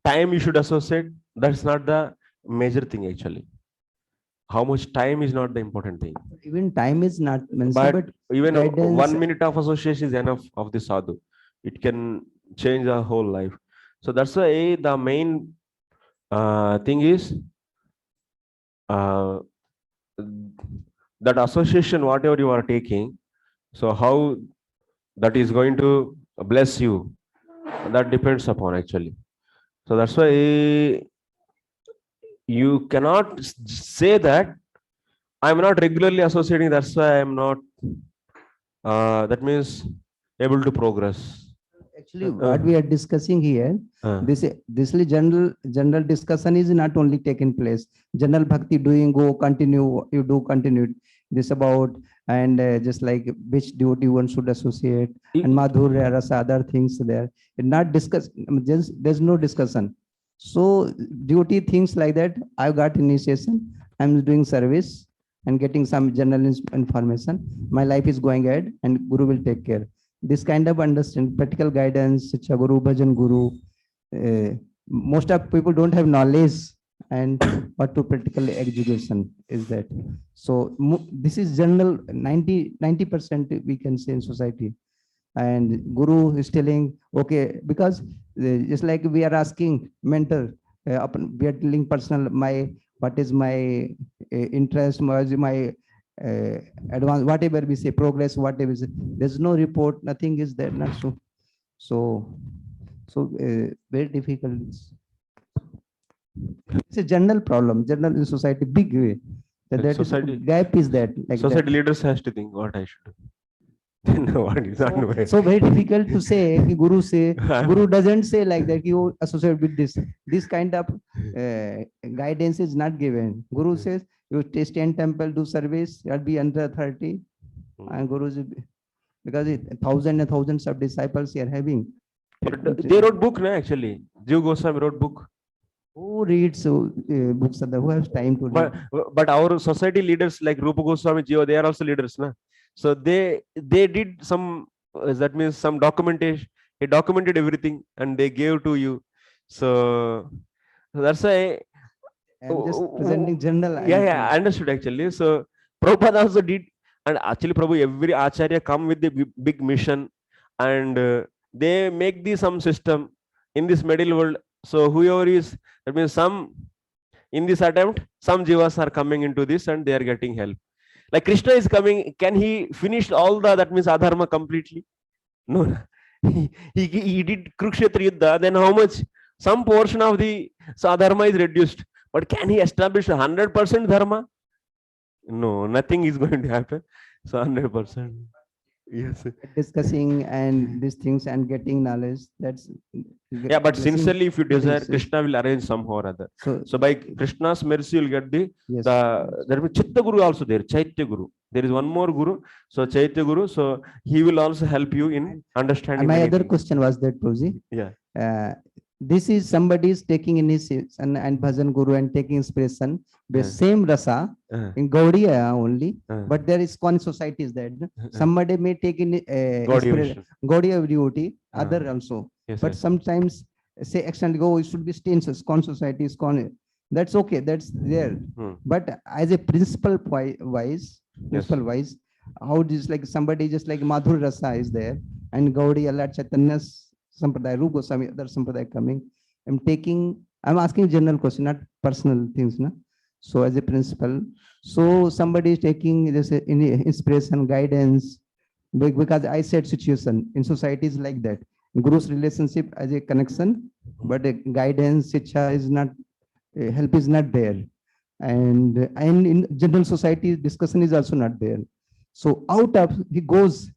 time you should associate? That's not the major thing actually. How much time is not the important thing. Even time is not mentioned, But even 1 minute of association is enough of the sadhu. It can change the whole life. So that's why the main thing is that association, whatever you are taking, so how that is going to bless you, that depends upon actually. So that's why you cannot say that I'm not regularly associating, that's why I'm not that means able to progress. Actually, what we are discussing here, this general discussion is not only taking place. General bhakti doing, go continue, you do continue. This about and just like which devotee one should associate and madhurya rasa, other things there. And not discuss. There's no discussion. So devotee things like that. I've got initiation. I'm doing service and getting some general information. My life is going ahead, and Guru will take care. This kind of understand practical guidance, Shiksha Guru, Bhajan Guru. Most of people don't have knowledge and what to practical education is that. So this is general 90% we can say in society. And Guru is telling, okay, because just like we are asking mentor, we are telling personal, what is my interest, my advance, whatever we say, progress, whatever we say, there's no report, nothing is there, not so very difficult. It's a general problem, general in society, big way. That society, gap is that. Like society that. Leaders has to think what I should do. So very difficult to say. Guru say, Guru doesn't say like that. You associate with this. This kind of guidance is not given. Guru says you stay in temple, do service, you'll be under authority, and Guru because thousands and thousands of disciples are having. But they wrote book, no, actually. Jiv Goswami wrote book. Who reads books? Who has time to read? But our society leaders like Rupa Goswami Ji, they are also leaders, na? So they did some, that means some documentation. He documented everything and they gave to you. So that's why. I'm just presenting general. Yeah, I understood actually. So Prabhupada also did, and actually Prabhu, every acharya come with the big mission, and they make the some system in this middle world. So whoever is, that means some in this attempt, some jivas are coming into this and they are getting help. Like Krishna is coming, can he finish all the, that means adharma completely? No. he did Kurukshetra Yuddha, then how much? Some portion of the sadharma is reduced. But can he establish 100% dharma? No, nothing is going to happen. So 100%. Yes. Discussing and these things and getting knowledge. That's Yeah, but blessing- sincerely, if you desire, blessings. Krishna will arrange somehow or other. So So by Krishna's mercy, you'll get the yes. there is Chitta Guru also there, Chaitya Guru. There is one more Guru, so Chaitya Guru. So he will also help you in understanding. And my many other things. question was that, Prabhuji, Yeah. this is somebody is taking initiation and bhajan guru and taking inspiration, the same rasa in Gaudiya only, but there is con society is that somebody may take in Gaudiya Gaudiya devotee, other also, Yes, but yes. sometimes say extend go, it should be stances, con society is con. That's okay, that's there. But as a principle wise, how this like somebody just like Madhur Rasa is there and Gaudiya Lord Chaitanya's Sampradaya, Rupa Goswami, other Sampradaya coming. I'm asking general question, not personal things. Na? So as a principle, so somebody is taking this inspiration, guidance, because I said situation in societies like that. Guru's relationship as a connection, but a guidance, shiksha is not, help is not there. And in general society, discussion is also not there. So out of, he goes.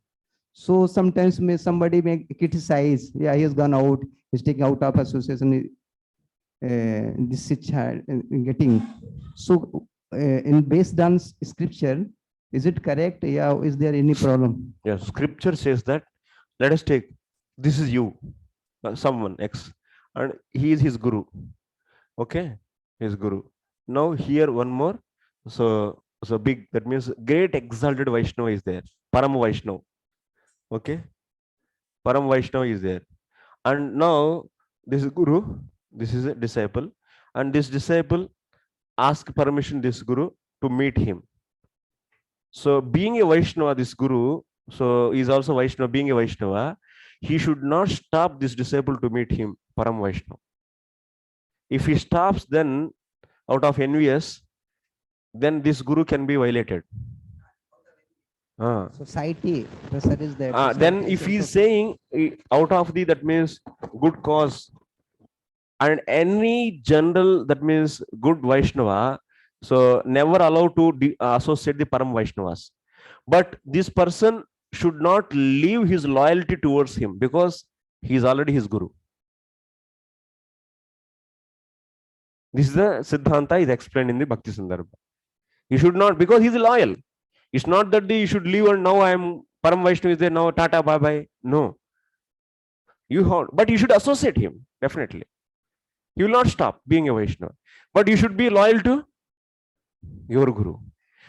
So sometimes somebody may criticize, yeah, he has gone out, he's taking out of association, this child getting. So in based on scripture, is it correct? Yeah, is there any problem? Yes, scripture says that, let us take, this is you, someone X, and he is his guru. Okay, his guru. Now here one more. So big, that means great exalted Vaishnava is there, Param Vaishnava. Okay, Param Vaishnava is there, and now this is guru, this is a disciple, and this disciple ask permission this guru to meet him. So being a Vaishnava, this guru, so is also Vaishnava, being a Vaishnava, he should not stop this disciple to meet him, Param Vaishnava. If he stops, then out of envious, then this guru can be violated. Society, pressure is there. Then if he is saying out of the, that means good cause, and any general, that means good Vaishnava, so never allowed to associate the Param Vaishnavas. But this person should not leave his loyalty towards him because he is already his guru. This is the Siddhanta is explained in the Bhakti Sandarbha. You should not, because he is loyal. It's not that you should leave and now I am Param Vaishnava is there, now Tata bye bye. No. But you should associate him, definitely. He will not stop being a Vaishnava. But you should be loyal to your guru.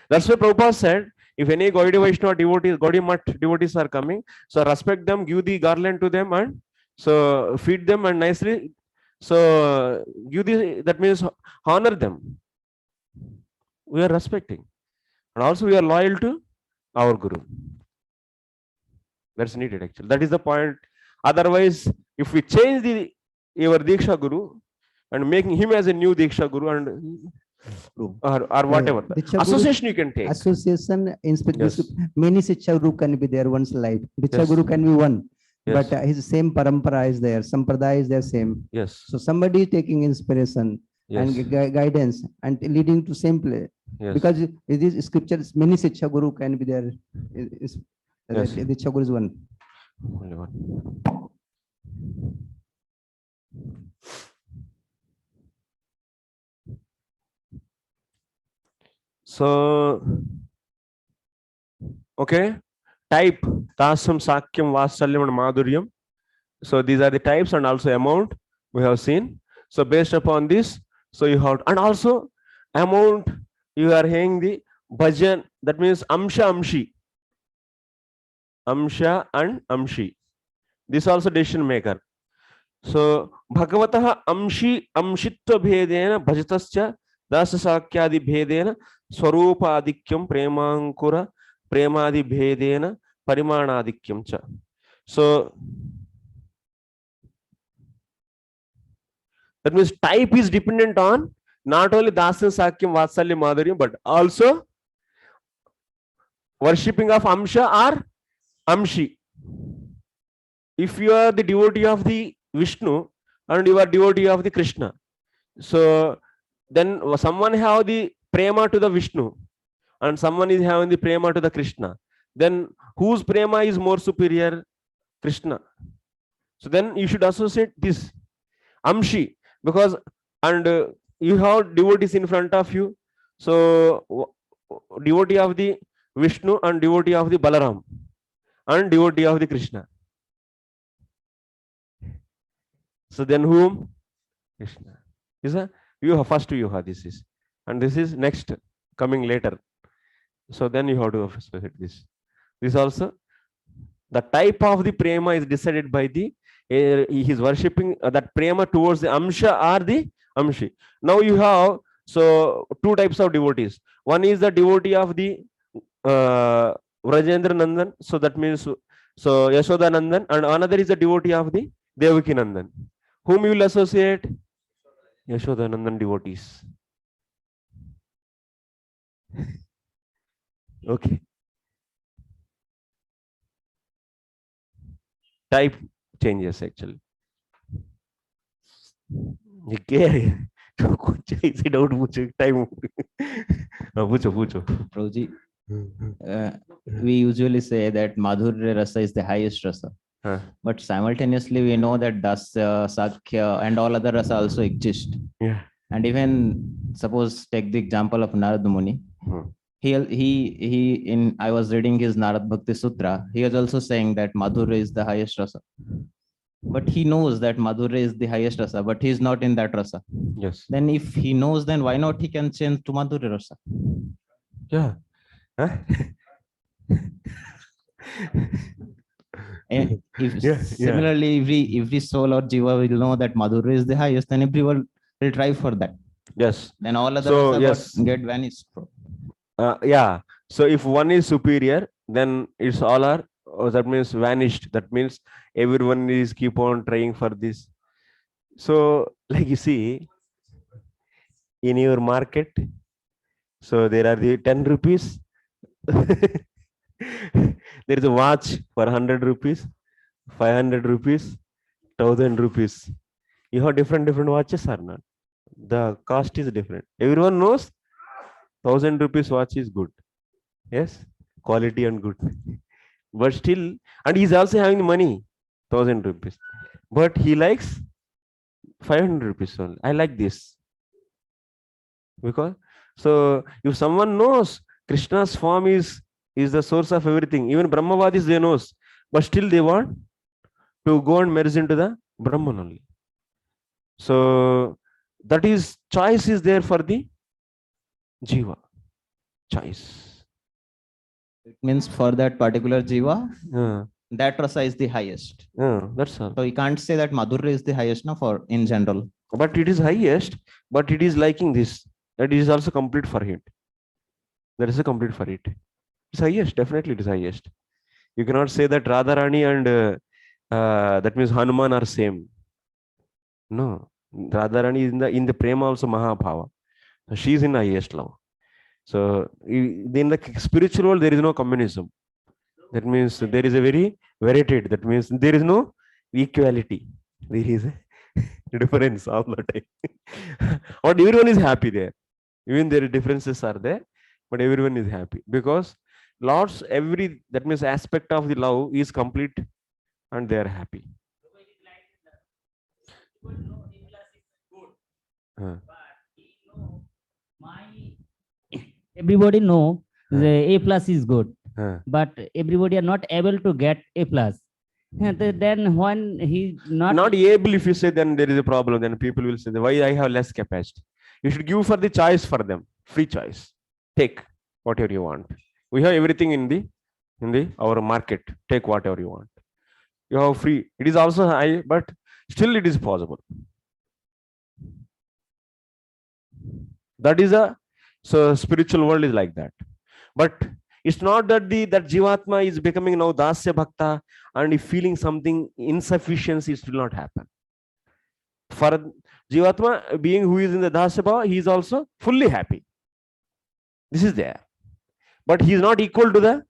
That's why Prabhupada said, if any Gaudiya Vaishnava devotees, Gaudiya Math devotees are coming, so respect them, give the garland to them, and so feed them and nicely. So give the, that means honor them. We are respecting. And also we are loyal to our guru. That's needed actually. That is the point. Otherwise, if we change your Diksha Guru and making him as a new Diksha Guru and or whatever, association you can take. Association, Yes. many Shiksha Guru can be there one's life. Diksha Yes. Guru can be one. Yes. But his same parampara is there, Sampradaya is there same. Yes. So somebody is taking inspiration Yes. and guidance and leading to same place. Yes. Because it is scriptures, many Shiksha Guru can be there. Yes. Diksha Guru is one. Only one. So, okay, type Tasam, Sakyam, Vasalyam, and Madhuryam. So these are the types and also amount we have seen. So based upon this, so you have, and also amount you are hearing the bhajan, that means amsha amshi. Amsha and amshi. This also decision maker. So Bhagavatah amshi amshitva bhedena bhajatascha dasasakyadi bhedena swarupadhikyam premankura premadi bhedena parimanadikyam cha. So that means type is dependent on not only Dasa Sakyam Vatsalya Madhuryam, but also worshipping of Amsha or Amshi. If you are the devotee of the Vishnu and you are devotee of the Krishna, so then someone have the prema to the Vishnu and someone is having the prema to the Krishna, then whose prema is more superior? Krishna. So then you should associate this Amshi, because and you have devotees in front of you, so devotee of the Vishnu and devotee of the Balaram and devotee of the Krishna. So then whom? Krishna. Is a you have first you have this is, and this is next coming later. So then you have to associate this. This also the type of the prema is decided by the he is worshipping that prema towards the Amsha or the Amshi. Now you have so two types of devotees. One is the devotee of the Vrajendra Nandan, so that means so Yashoda Nandan, and another is the devotee of the Devaki Nandan. Whom you will associate? Yashoda Nandan devotees. Okay. Type changes actually. Easy doubt time. Prabhuji, we usually say that Madhurya Rasa is the highest rasa. But simultaneously we know that Dasya, Sakya and all other rasa also exist. Yeah. And even suppose take the example of Narad Muni. He in I was reading his Narad Bhakti Sutra, he was also saying that Madhurya is the highest rasa. But he knows that Madhurya is the highest rasa, but he is not in that rasa. Yes. Then if he knows, then why not he can change to Madhurya rasa? Yeah. And if Yeah, similarly, every soul or jiva will know that Madhurya is the highest, then everyone will try for that. Yes. Then all other So, rasa yes. get vanished. Yeah. So if one is superior, then it's all are that means vanished. That means everyone is keep on trying for this. So like you see in your market, so there are the 10 rupees. There is a watch for 100 rupees, 500 rupees, 1000 rupees. You have different watches or not? The cost is different. Everyone knows 1000 rupees watch is good. Yes, quality and good. But still, and he's also having the money, 1000 rupees. But he likes 500 rupees only. I like this. Because so if someone knows Krishna's form is the source of everything, even Brahmavadis they knows, but still they want to go and merge into the Brahman only. So that is choice is there for the jiva. Choice. It means for that particular jiva, that rasa is the highest. That's all. So you can't say that Madhurya is the highest now for in general. But it is highest, but it is liking this. That is also complete for it. That is a complete for it. It's highest, definitely it is highest. You cannot say that Radharani and that means Hanuman are same. No. Radharani is in the prema also Mahabhava. She is in highest love. So in the spiritual world there is no communism. That means there is a very varied. That means there is no equality. There is a difference all the time. But everyone is happy there. Even their differences are there, but everyone is happy because Lord's that means aspect of the love is complete and they are happy. Everybody know the A plus is good, but everybody are not able to get A plus. Then when he not able, if you say, then there is a problem. Then people will say, why I have less capacity? You should give for the choice for them, free choice. Take whatever you want. We have everything in the our market. Take whatever you want. You have free. It is also high, but still it is possible. That is so spiritual world is like that. But it's not that that Jivatma is becoming now Dasya Bhakta and if feeling something insufficiency, it will not happen. For Jivatma, being who is in the Dasya Bhava, he is also fully happy. This is there. But he is not equal to the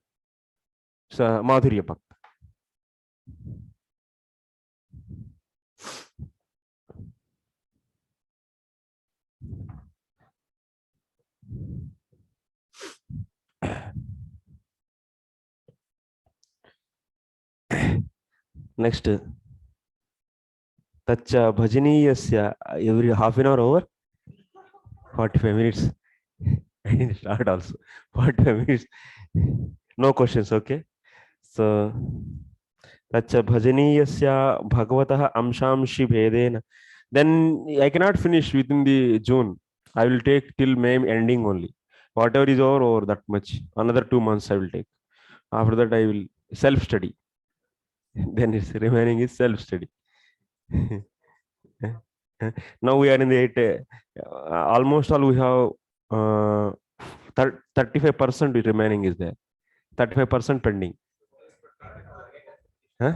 Madhurya Bhakta. Next, Tacha Bhajaniyasya, every half an hour over, 45 minutes. I didn't start also. 45 minutes. No questions, okay? So, Tacha Bhajaniyasya Bhagavatah Amshamshi Bhedena. Then I cannot finish within the June. I will take till May ending only. Whatever is over that much. Another 2 months I will take. After that, I will self-study. Then it's remaining is self-study. Now we are in the almost all we have 35% remaining is there. 35% pending. Huh?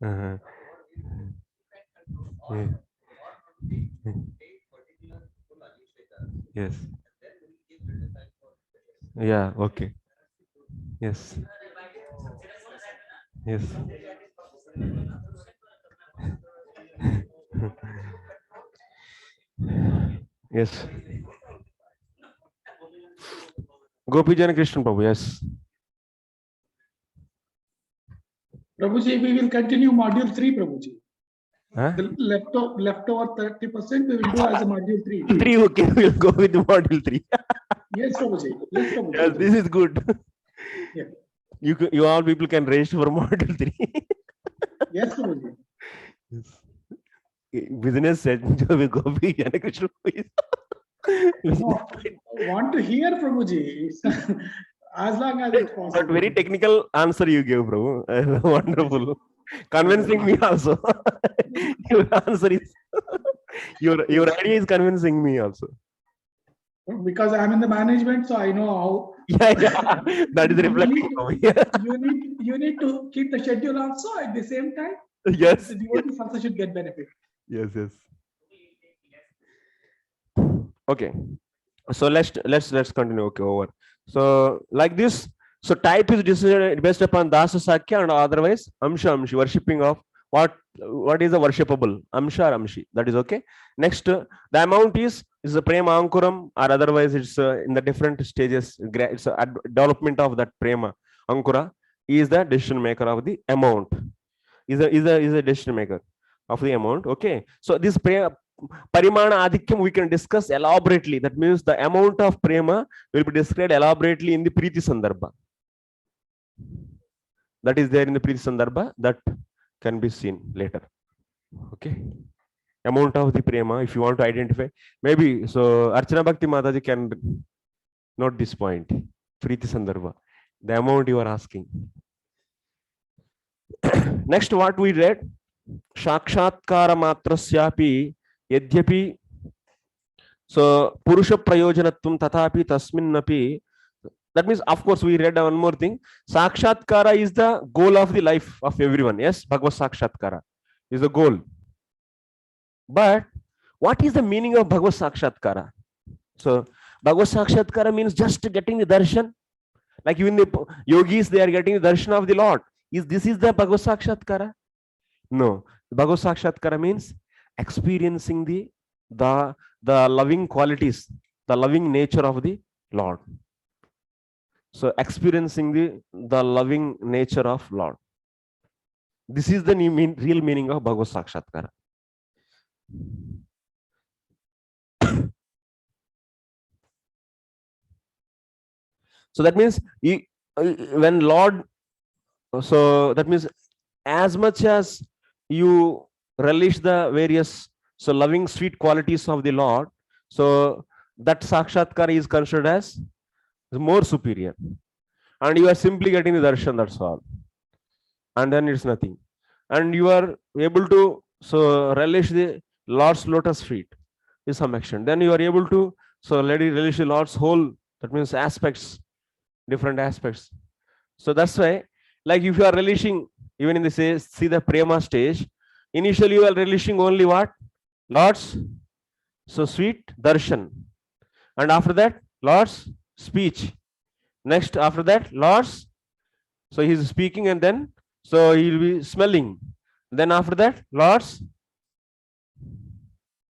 Uh-huh. Yes. Yeah, okay. Yes. Yes. Yes. Gopijan Krishna Prabhu, yes. Prabhuji, we will continue module 3, Prabhuji. Huh? The leftover 30% we will do as a module 3. 3, okay, we'll go with module 3. Yes, Prabhuji. Yes, Prabhuji. Yes, this is good. Yeah. You all people can register for module 3. Yes, Prabhuji. Business said Gopi Krishna. No, want to hear Prabhuji. As long as it's possible. But very technical answer you gave, Prabhu. Wonderful. Convincing me also. Your answer is your idea is convincing me also. Because I'm in the management, so I know how. Yeah. That is reflecting. You need to keep the schedule also at the same time. Yes. The devotees also should get benefit. Yes. Okay. So let's continue. Okay, over. So like this. So type is decided based upon Dasa Sakya and otherwise Amshi, worshipping of what is the worshipable? Amsha or Amshi. That is okay. Next, the amount is the Prema Ankuram or otherwise it's in the different stages. It's a development of that Prema Ankura is the decision maker of the amount. Is a decision maker of the amount. Okay. So this Parimana Adhikyam we can discuss elaborately. That means the amount of Prema will be described elaborately in the Priti Sandarbha. That is there in the Priti Sandarbha that can be seen later. Okay. Amount of the Prema, if you want to identify. Maybe, so Archana Bhakti Mataji can note this point. Priti Sandarbha. The amount you are asking. Next, what we read. Shakshatkara matrasyapi yadyapi. So Purusha Prayojanatvam tatapi tasminnapi. That means, of course, we read one more thing. Sakshatkara is the goal of the life of everyone. Yes, Bhagavad Sakshatkara is the goal. But what is the meaning of Bhagavad Sakshatkara? So Bhagavad Sakshatkara means just getting the darshan. Like even the yogis, they are getting the darshan of the Lord. This is the Bhagavad Sakshatkara? No. Bhagavad Sakshatkara means experiencing the loving qualities, the loving nature of the Lord. So experiencing the loving nature of Lord. This is the real meaning of Bhagavad Sakshatkara. So that means when Lord, so that means as much as you relish the various loving sweet qualities of the Lord, so that sakshatkara is considered as more superior, and you are simply getting the darshan, that's all, and then it's nothing, and you are able to relish the Lord's lotus feet to some extent, then you are able to relish the Lord's whole, that means aspects, different aspects. So that's why, like if you are relishing, even in the see the prema stage, initially you are relishing only what? Lord's sweet darshan, and after that Lord's speech. Next after that Lord's, he is speaking, and then he will be smelling. Then after that Lord's,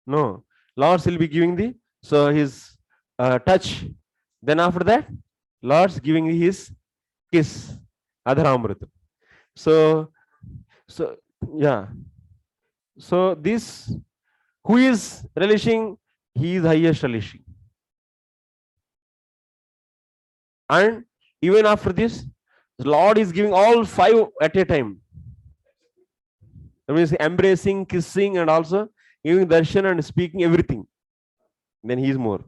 no, Lord's will be giving the his touch. Then after that Lord's giving his kiss, Adharamrita. So yeah. So this, who is relishing? He is highest relishing. And even after this, the Lord is giving all 5 at a time. That means embracing, kissing, and also giving darshan and speaking everything. Then he is more.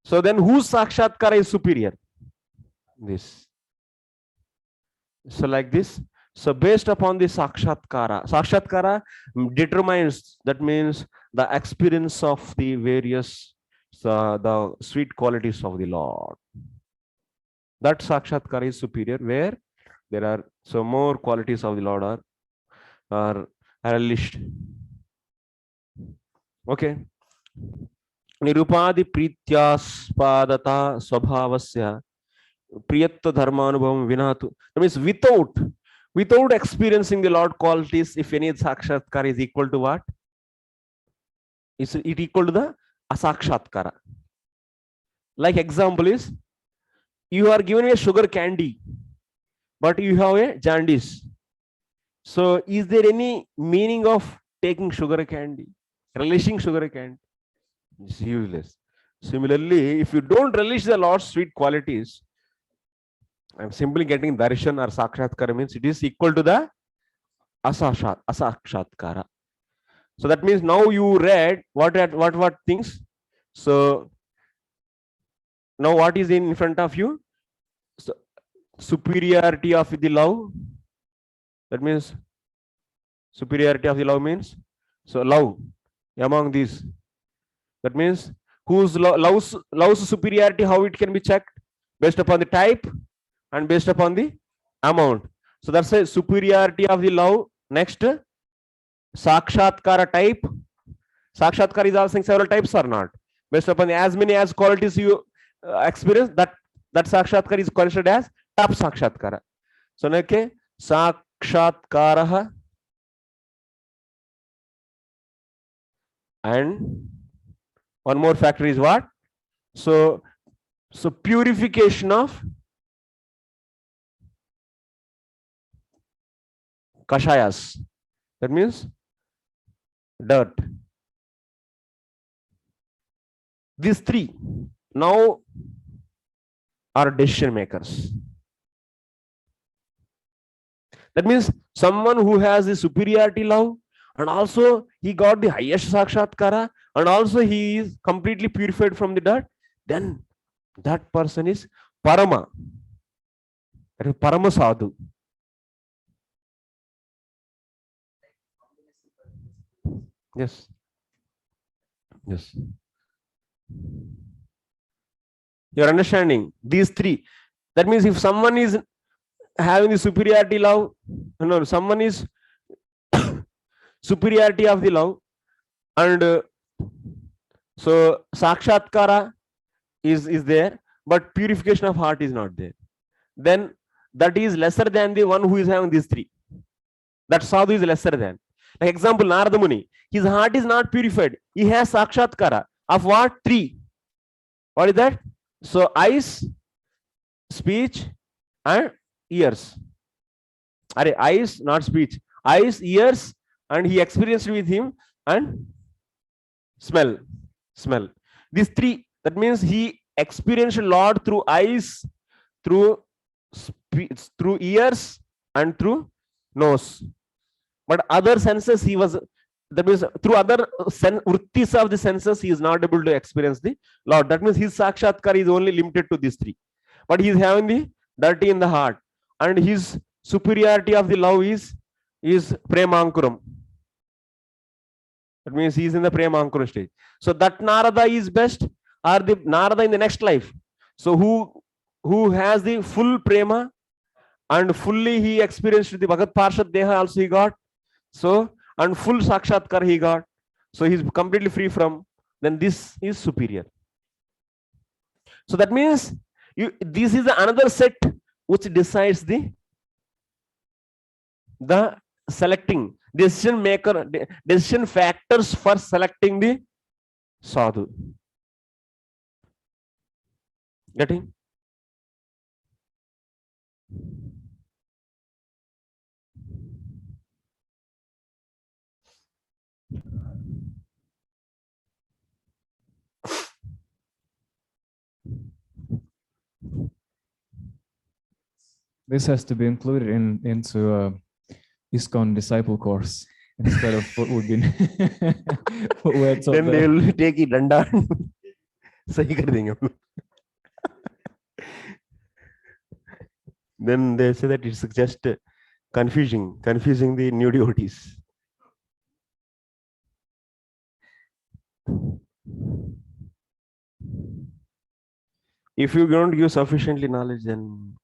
So then whose sakshatkara is superior? This. So like this. So based upon the sakshatkara determines, that means the experience of the various the sweet qualities of the Lord. That sakshatkara is superior, where there are more qualities of the Lord are relished. Okay. Nirupadi prityaspadata swabhavasya priyatva dharmanubhavam vinatu. That means without experiencing the Lord qualities, if any sakshatkara is equal to what? Is it equal to the asakshatkara? Like example is, you are given a sugar candy, but you have a jaundice. So is there any meaning of taking sugar candy, relishing sugar candy? It's useless. Similarly, if you don't relish the Lord's sweet qualities, I'm simply getting darshan or sakshatkara, means it is equal to the asakshatkara. So that means now you read what things. So now what is in front of you? So superiority of the love. That means superiority of the love means love among these. That means whose love's superiority, how it can be checked? Based upon the type and based upon the amount. So that's a superiority of the love. Next, sakshatkara type. Sakshatkara is also several types or not? Based upon as many as qualities you experience, that sakshatkara is considered as top sakshatkara. So okay, sakshatkara and one more factor is what? So purification of kashayas. That means dirt. These 3 now are decision makers. That means someone who has the superiority love, and also he got the highest sakshatkara, and also he is completely purified from the dirt, then that person is parama. That is parama sadhu. Yes. Yes. You're understanding these 3. That means if someone is having the superiority love, someone is superiority of the love, and so sakshatkara is there, but purification of heart is not there, then that is lesser than the one who is having these 3. That sadhu is lesser than. Like example, Narada Muni, his heart is not purified. He has sakshatkara of what? 3. What is that? So eyes, speech, and ears. Eyes, not speech. Eyes, ears, and he experienced with him, and smell. These 3. That means he experienced Lord through eyes, through through ears, and through nose. But other senses he was, that means through other vrittis of the senses he is not able to experience the Lord. That means his sakshatkar is only limited to these three. But he is having the dirty in the heart, and his superiority of the love is premankuram. That means he is in the premankuram stage. So that Narada is best, or the Narada in the next life. So who has the full prema and fully he experienced the Bhagat Parshad Deha also he got. So, and full sakshatkar he got. So he's completely free from, then this is superior. So that means this is another set which decides the selecting decision factors for selecting the sadhu. Getting? This has to be included into ISKCON disciple course instead of what would be what we're taught Then they there. will take it danda. Sahi kar denge. Then they say that it's just confusing the new devotees. If you don't give sufficiently knowledge, then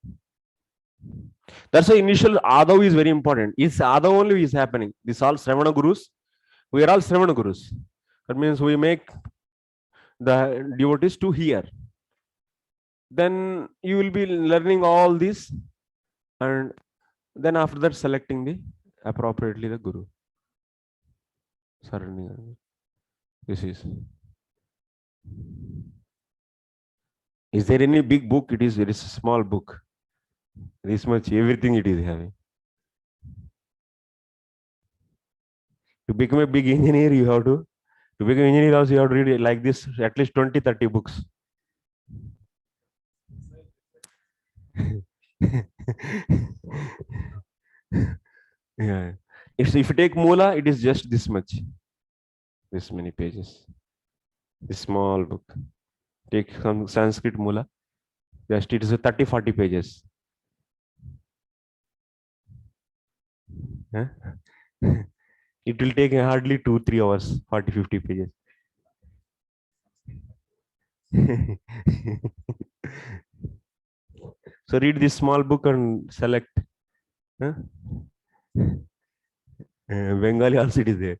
that's why initial Adav is very important. It's Adav only is happening. This all Sravana Gurus. We are all Sravana Gurus. That means we make the devotees to hear. Then you will be learning all this, and then after that selecting the appropriately the Guru. This is there any big book? It is very small book. This much everything it is having. To become a big engineer, you have to become an engineer also you have to read it like this at least 20-30 books. Yeah. If you take Moola, it is just this much. This many pages. This small book. Take some Sanskrit Moola. Just it is 30-40 pages. Huh? It will take hardly 2-3 hours, 40-50 pages. So read this small book and select. Huh? Bengali also it is there.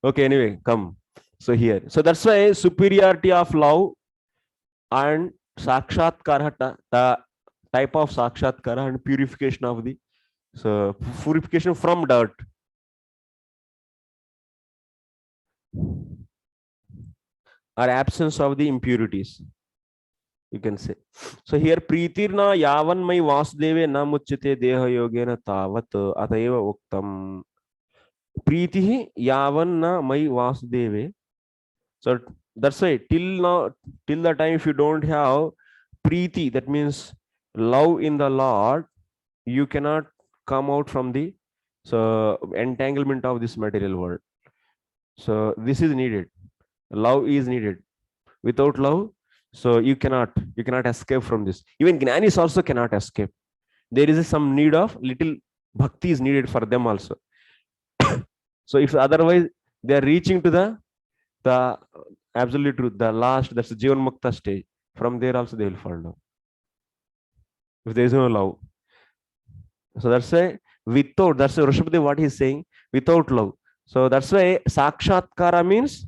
Okay, anyway, come. So here. So that's why superiority of love and sakshatkara, the type of sakshatkara and purification of the, so purification from dirt. Or absence of the impurities, you can say. So here Pritirna yavan mai vasudeve na muchyate deha yogena tavat atayeva uktam. Pritihi yavan na mai vasudeve. So that's why till the time if you don't have priti, that means love in the Lord, you cannot come out from the entanglement of this material world. So this is needed. Love is needed. Without love, so you cannot escape from this. Even Jnanis also cannot escape. There is some need of little bhakti is needed for them also. So if otherwise they are reaching to the absolute truth, the last, that's the Jivan Mukta stage. From there also they will fall down. If there is no love. So that's why without, that's why Rishabhdev what he is saying, without love. So that's why sakshatkara means,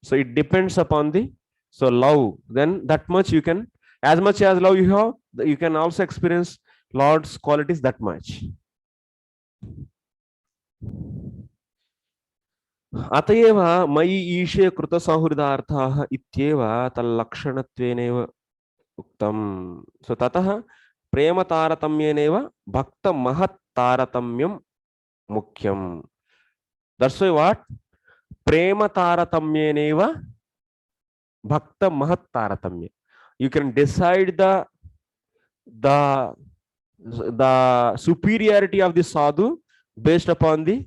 so it depends upon the, so love, then that much you can, as much as love you have, you can also experience Lord's qualities that much. Atayeva mayi ishe kruta sahurdartha ityeva tallakshanatvena uktam. So tataha prema taratamyeneva bhakta mahat taratamyam mukyam. That's why what? Prema taratamyeneva bhakta mahat taratamya. you can decide the superiority of the sadhu based upon the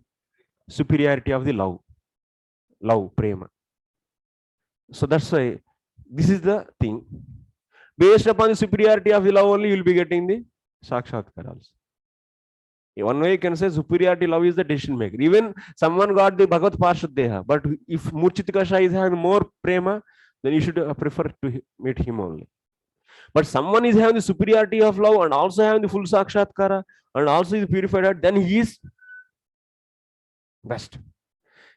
superiority of the love prema. So that's why this is the thing. Based upon the superiority of the love only, you will be getting the sakshatkar also. One way you can say superiority love is the decision maker. Even someone got the Bhagavad Parshad Deha, but if Murchitikasha is having more prema, then you should prefer to meet him only. But someone is having the superiority of love and also having the full sakshatkara and also is purified, then he is best.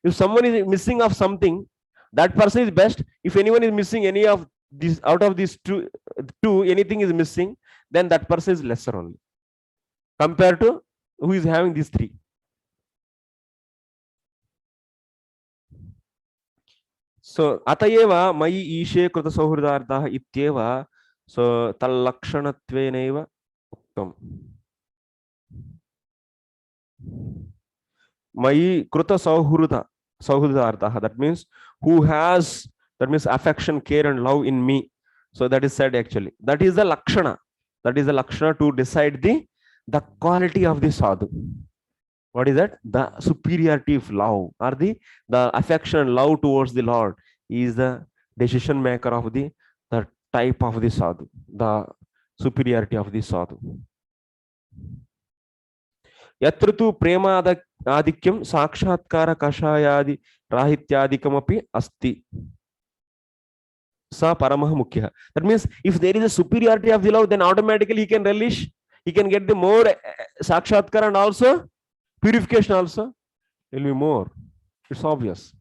If someone is missing of something, that person is best. If anyone is missing any of these, out of these two, anything is missing, then that person is lesser only compared to who is having these three. So atayeva mayi ishe krita sauhridartah ityeva, so tallakshanatveneva uktam. Mayi krita sauhridartah, that means who has, that means affection, care and love in me. So that is said actually. That is the lakshana. That is the lakshana to decide the quality of the sadhu. What is that? The superiority of love or the affection and love towards the Lord is the decision maker of the type of the sadhu, the superiority of the sadhu. Yatra tu prema adikyam sakshatkara kashayadi rahityadikamapi asti. Sa paramah mukhya. That means if there is a superiority of the love, then automatically he can relish, he can get the more sakshatkara and also purification also will be more. It's obvious.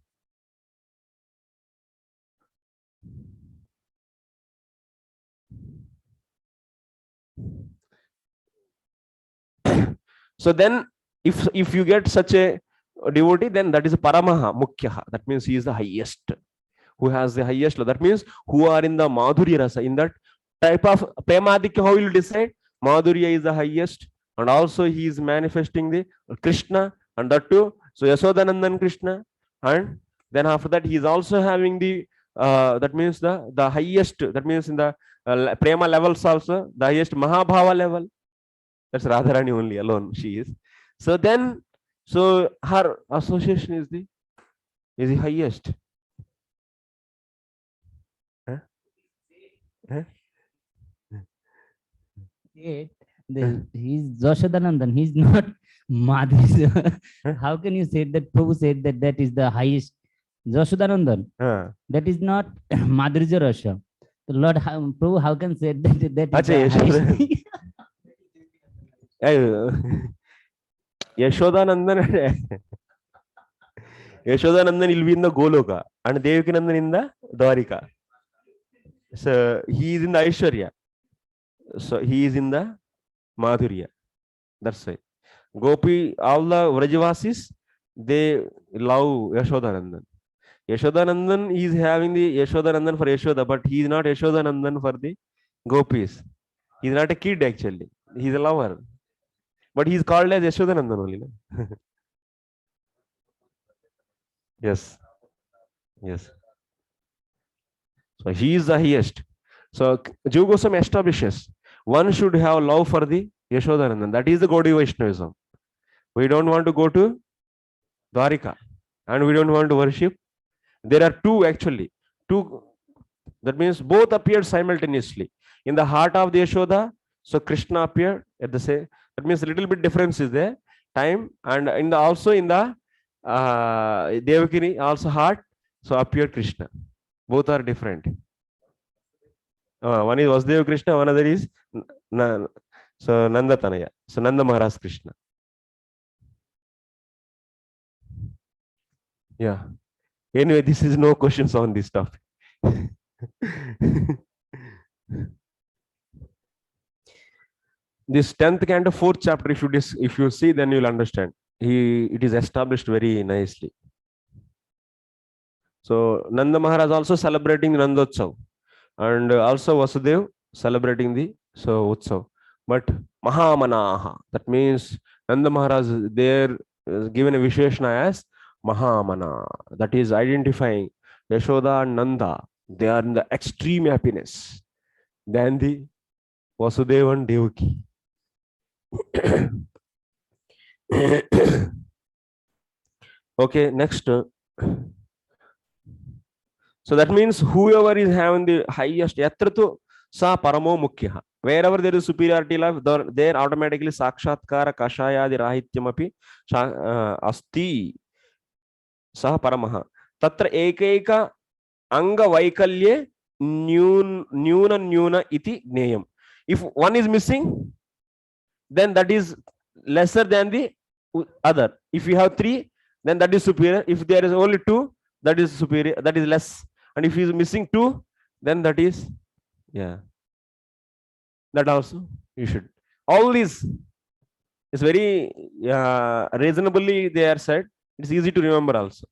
So then if you get such a devotee, then that is a paramaha mukhya. That means he is the highest, who has the highest love. That means who are in the madhurya rasa, in that type of premadikya. How will you decide? Madhurya is the highest, and also he is manifesting the Krishna, and that too. So Yashodanandan Krishna, and then after that he is also having the that means the highest, that means in the prema levels also the highest Mahabhava level. That's Radharani only alone she is. So then, so her association is the highest. Huh? Huh? He's Joshodanandan. He's not Madhuri. How can you say that? Prabhu said that is the highest. Joshodanandan. That is not Madhurya Rasha. The Lord, Prabhu, how can say that is the highest? Yashodanandan Yashodanandan will be in the Goloka and Devakinandan in the Dwarika. So he is in the Aishwarya. So he is in the Madhurya. That's why. Gopi, all the Vrajavasis, they love Yashodanandan. Yashodanandan is having the Yashodanandan for Yashoda, but he is not Yashodanandan for the Gopis. He is not a kid actually. He is a lover. But he is called as Yashodanandan only. No? Yes. Yes. So he is the highest. So Jiva Goswami establishes one should have love for the Yashodanandan. That is the Gaudiya Vaishnavism. We don't want to go to Dwarika and we don't want to worship. There are two actually. Two, that means both appeared simultaneously. In the heart of the Yashoda, so Krishna appeared at the same. That means a little bit difference is there. Time, and in the also in the Devakini also heart, so appeared Krishna. Both are different. One is Vasudeva Krishna, one other is so Nanda Tanaya. So Nanda Maharaj Krishna. Yeah. Anyway, this is no questions on this topic. This 10th canto 4th chapter, if you see, then you'll understand. It is established very nicely. So Nanda Maharaj also celebrating Nandotsav, and also Vasudev celebrating the Utsav. But Mahamanaha, that means Nanda Maharaj there given a Visheshna as Mahamana. That is identifying Yashoda and Nanda. They are in the extreme happiness. than the Vasudeva and Devaki. Okay, next. So that means whoever is having the highest yatratu sa paramo mukhya. Wherever there is superiority love, there automatically sakshatkara kashayadi rahityamapi asti sah paramaha. Tatra ekeka anga vaikalye nyuna iti gneyam. If one is missing, then that is lesser than the other. If you have three, then that is superior. If there is only two, that is superior, that is less. And if he is missing two, then that is, yeah, that also you should. All these is very reasonably they are said. It's easy to remember also.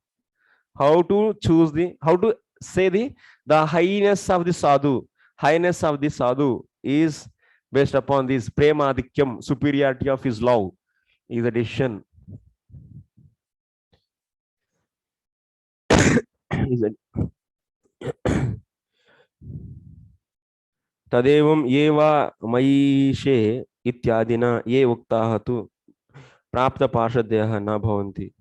How to choose how to say the highness of the sadhu. Highness of the sadhu is based upon this premadhikyam, superiority of his love, is a decision. तदेवं ये वा मयीषे इत्यादिना ये उक्ताः तु प्राप्तपार्षदयः न भवन्ति.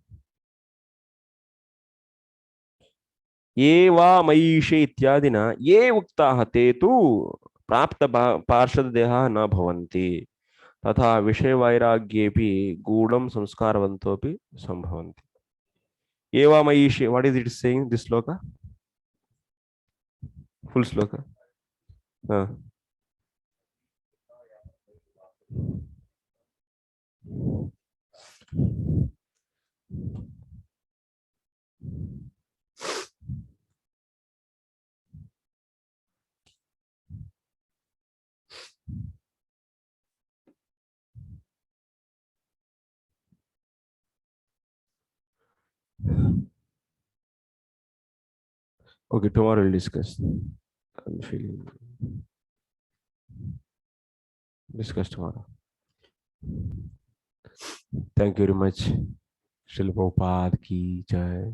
ये वा मयीषे इत्यादिना ये उक्ताः ते तु प्राप्तपार्षदयः न भवन्ति. तथा विषयवैराग्येऽपि गूढं संस्कारवन्तोऽपि सम्भवन्ति. ये वा मयीषे, what is it saying, this sloka? Full sloka. Okay, tomorrow we'll discuss. I'm feeling. Discuss tomorrow. Thank you very much. Srila Prabhupada ki jai.